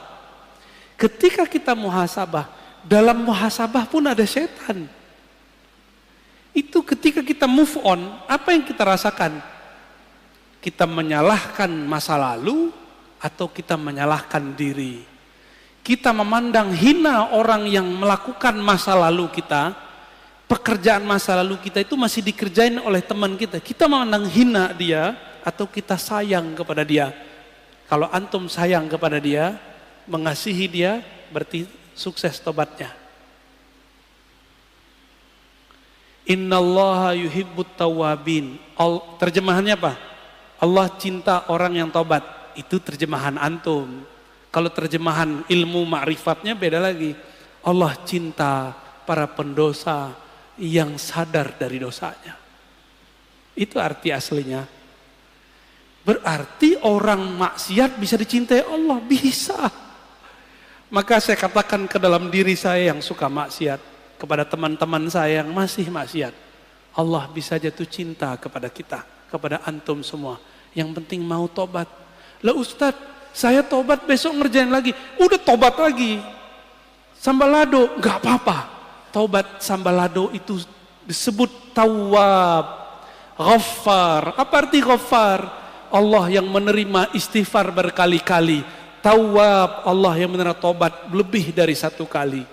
Ketika kita muhasabah, dalam muhasabah pun ada setan. Itu ketika kita move on, apa yang kita rasakan? Kita menyalahkan masa lalu atau kita menyalahkan diri. Kita memandang hina orang yang melakukan masa lalu kita, pekerjaan masa lalu kita itu masih dikerjain oleh teman kita. Kita memandang hina dia atau kita sayang kepada dia. Kalau antum sayang kepada dia, mengasihi dia, berarti sukses tobatnya. Innallaha yuhibbut tawwabin. Terjemahannya apa? Allah cinta orang yang tobat. Itu terjemahan antum. Kalau terjemahan ilmu ma'rifatnya beda lagi. Allah cinta para pendosa yang sadar dari dosanya. Itu arti aslinya. Berarti orang maksiat bisa dicintai Allah, bisa. Maka saya katakan ke dalam diri saya yang suka maksiat, kepada teman-teman saya yang masih maksiat, Allah bisa jatuh cinta kepada kita, kepada antum semua. Yang penting mau tobat. Lah Ustadz, saya tobat besok ngerjain lagi. Udah tobat lagi. Sambalado, nggak apa-apa. Tobat sambalado itu disebut tawwab, ghaffar. Apa arti ghaffar? Allah yang menerima istighfar berkali-kali. Tawwab, Allah yang menerima tobat lebih dari satu kali.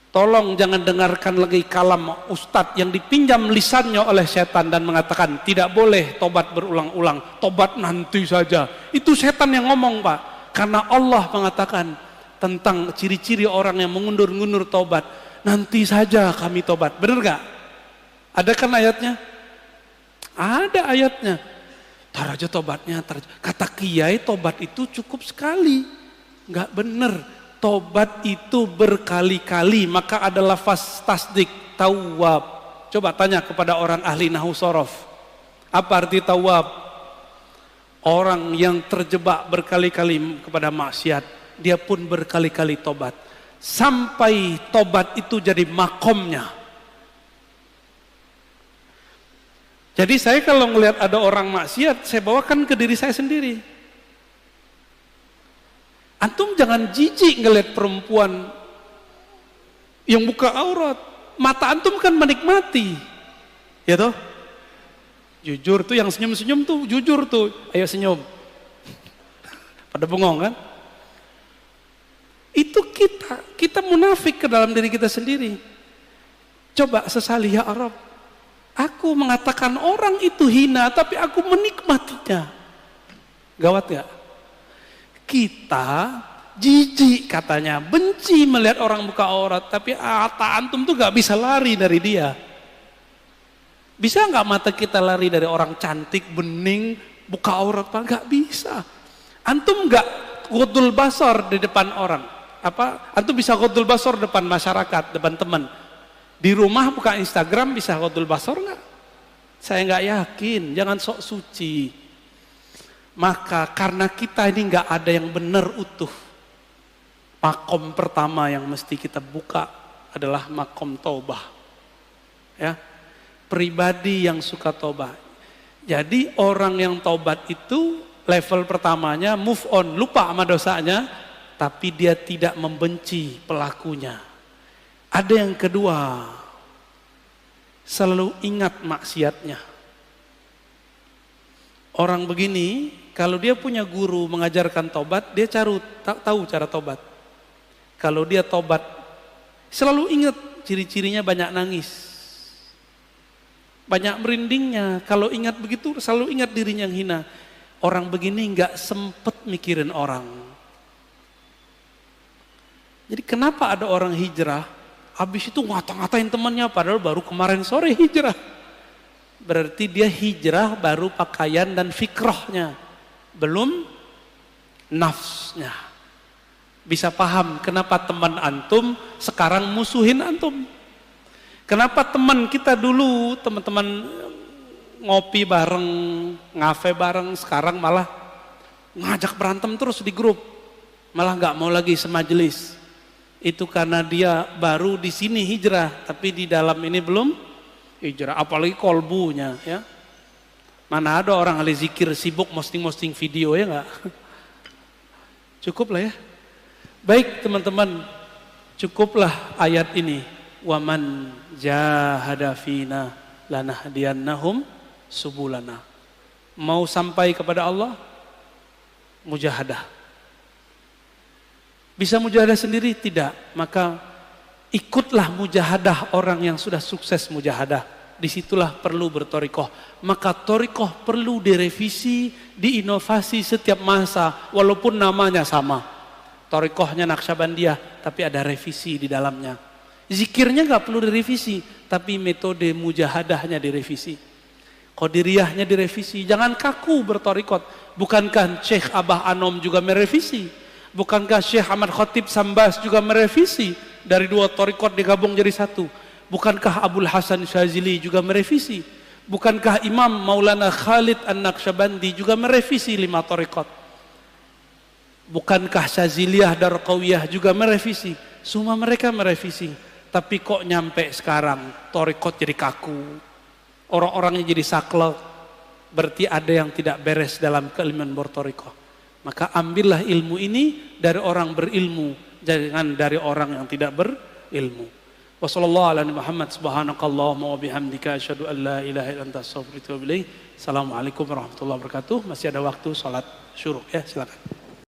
Tolong jangan dengarkan lagi kalam ustadz yang dipinjam lisannya oleh setan dan mengatakan tidak boleh tobat berulang-ulang, tobat nanti saja. Itu setan yang ngomong, Pak. Karena Allah mengatakan tentang ciri-ciri orang yang mengundur-undur tobat, nanti saja kami tobat. Benar gak? Ada kan ayatnya? Ada ayatnya. Tar aja tobatnya. Kata kiai tobat itu cukup sekali. Gak bener. tobat itu berkali-kali, maka ada lafaz tasdik, tawwab. Coba tanya kepada orang ahli nahwu sorof, apa arti tawwab? Orang yang terjebak berkali-kali kepada maksiat, dia pun berkali-kali tobat, sampai tobat itu jadi makomnya. Jadi saya kalau ngelihat ada orang maksiat, saya bawakan ke diri saya sendiri. Antum jangan jijik ngelihat perempuan yang buka aurat. Mata antum kan menikmati, ya toh? Jujur tuh, yang senyum-senyum tuh jujur tuh, ayo senyum. Pada bengong kan? Itu kita munafik ke dalam diri kita sendiri. Coba sesali, ya Arab, aku mengatakan orang itu hina, tapi aku menikmatinya. Gawat gak? Kita jijik katanya, benci melihat orang buka aurat, tapi mata antum tuh gak bisa lari dari dia. Bisa gak mata kita lari dari orang cantik, bening, buka aurat? Gak bisa. Antum gak ghadul basar di depan orang. Antum bisa ghadul basar depan masyarakat, depan teman. Di rumah buka Instagram bisa ghadul basar gak? Saya gak yakin, jangan sok suci. Maka karena kita ini gak ada yang benar utuh, makom pertama yang mesti kita buka adalah makom taubah. Ya, pribadi yang suka tobat. Jadi orang yang tobat itu level pertamanya move on, lupa sama dosanya, tapi dia tidak membenci pelakunya. Ada yang kedua, selalu ingat maksiatnya. Orang begini, kalau dia punya guru mengajarkan tobat, dia tahu cara tobat. Kalau dia tobat, selalu ingat ciri-cirinya, banyak nangis, banyak merindingnya. Kalau ingat begitu, selalu ingat dirinya yang hina. Orang begini nggak sempet mikirin orang. Jadi kenapa ada orang hijrah, habis itu ngata-ngatain temannya, padahal baru kemarin sore hijrah. Berarti dia hijrah baru pakaian dan fikrahnya, belum nafsnya. Bisa paham kenapa teman antum sekarang musuhin antum. Kenapa teman kita dulu, teman-teman ngopi bareng, ngafe bareng, sekarang malah ngajak berantem terus di grup, malah nggak mau lagi semajelis. Itu karena dia baru di sini hijrah, tapi di dalam ini belum hijrah. Apalagi kolbunya, ya. Mana ada orang ahli zikir sibuk posting video, ya nggak? Cukup lah ya. Baik teman-teman, cukuplah ayat ini. Waman jahada fina lanahdiyannahum subulana. Mau sampai kepada Allah, mujahadah. Bisa mujahadah sendiri? Tidak. Maka ikutlah mujahadah orang yang sudah sukses mujahadah. Disitulah perlu bertorikoh. Maka torikoh perlu direvisi, diinovasi setiap masa, walaupun namanya sama. Torikohnya Naqsyabandiyah, tapi ada revisi di dalamnya. Zikirnya gak perlu direvisi, tapi metode mujahadahnya direvisi. Qadiriyahnya direvisi. Jangan kaku bertorikot. Bukankah Syekh Abah Anom juga merevisi? Bukankah Syekh Ahmad Khatib Sambas juga merevisi? Dari 2 torikot digabung jadi 1. Bukankah Abul Hasan Syazili juga merevisi? Bukankah Imam Maulana Khalid An-Naqsyabandi juga merevisi 5 torikot? Bukankah Syaziliyah Darqawiyah juga merevisi? Semua mereka merevisi. Tapi kok nyampe sekarang torikot jadi kaku, orang-orangnya jadi saklek, berarti ada yang tidak beres dalam keilmuan bertorikoh. Maka ambillah ilmu ini dari orang berilmu, jangan dari orang yang tidak berilmu. Wassallallahu ala Muhammad subhanakallahumma wa bihamdika asyhadu an la ilaha illa anta astaghfiruka wa atubu ilaik. Assalamualaikum warahmatullahi wabarakatuh. Masih ada waktu salat syuruk ya, silakan.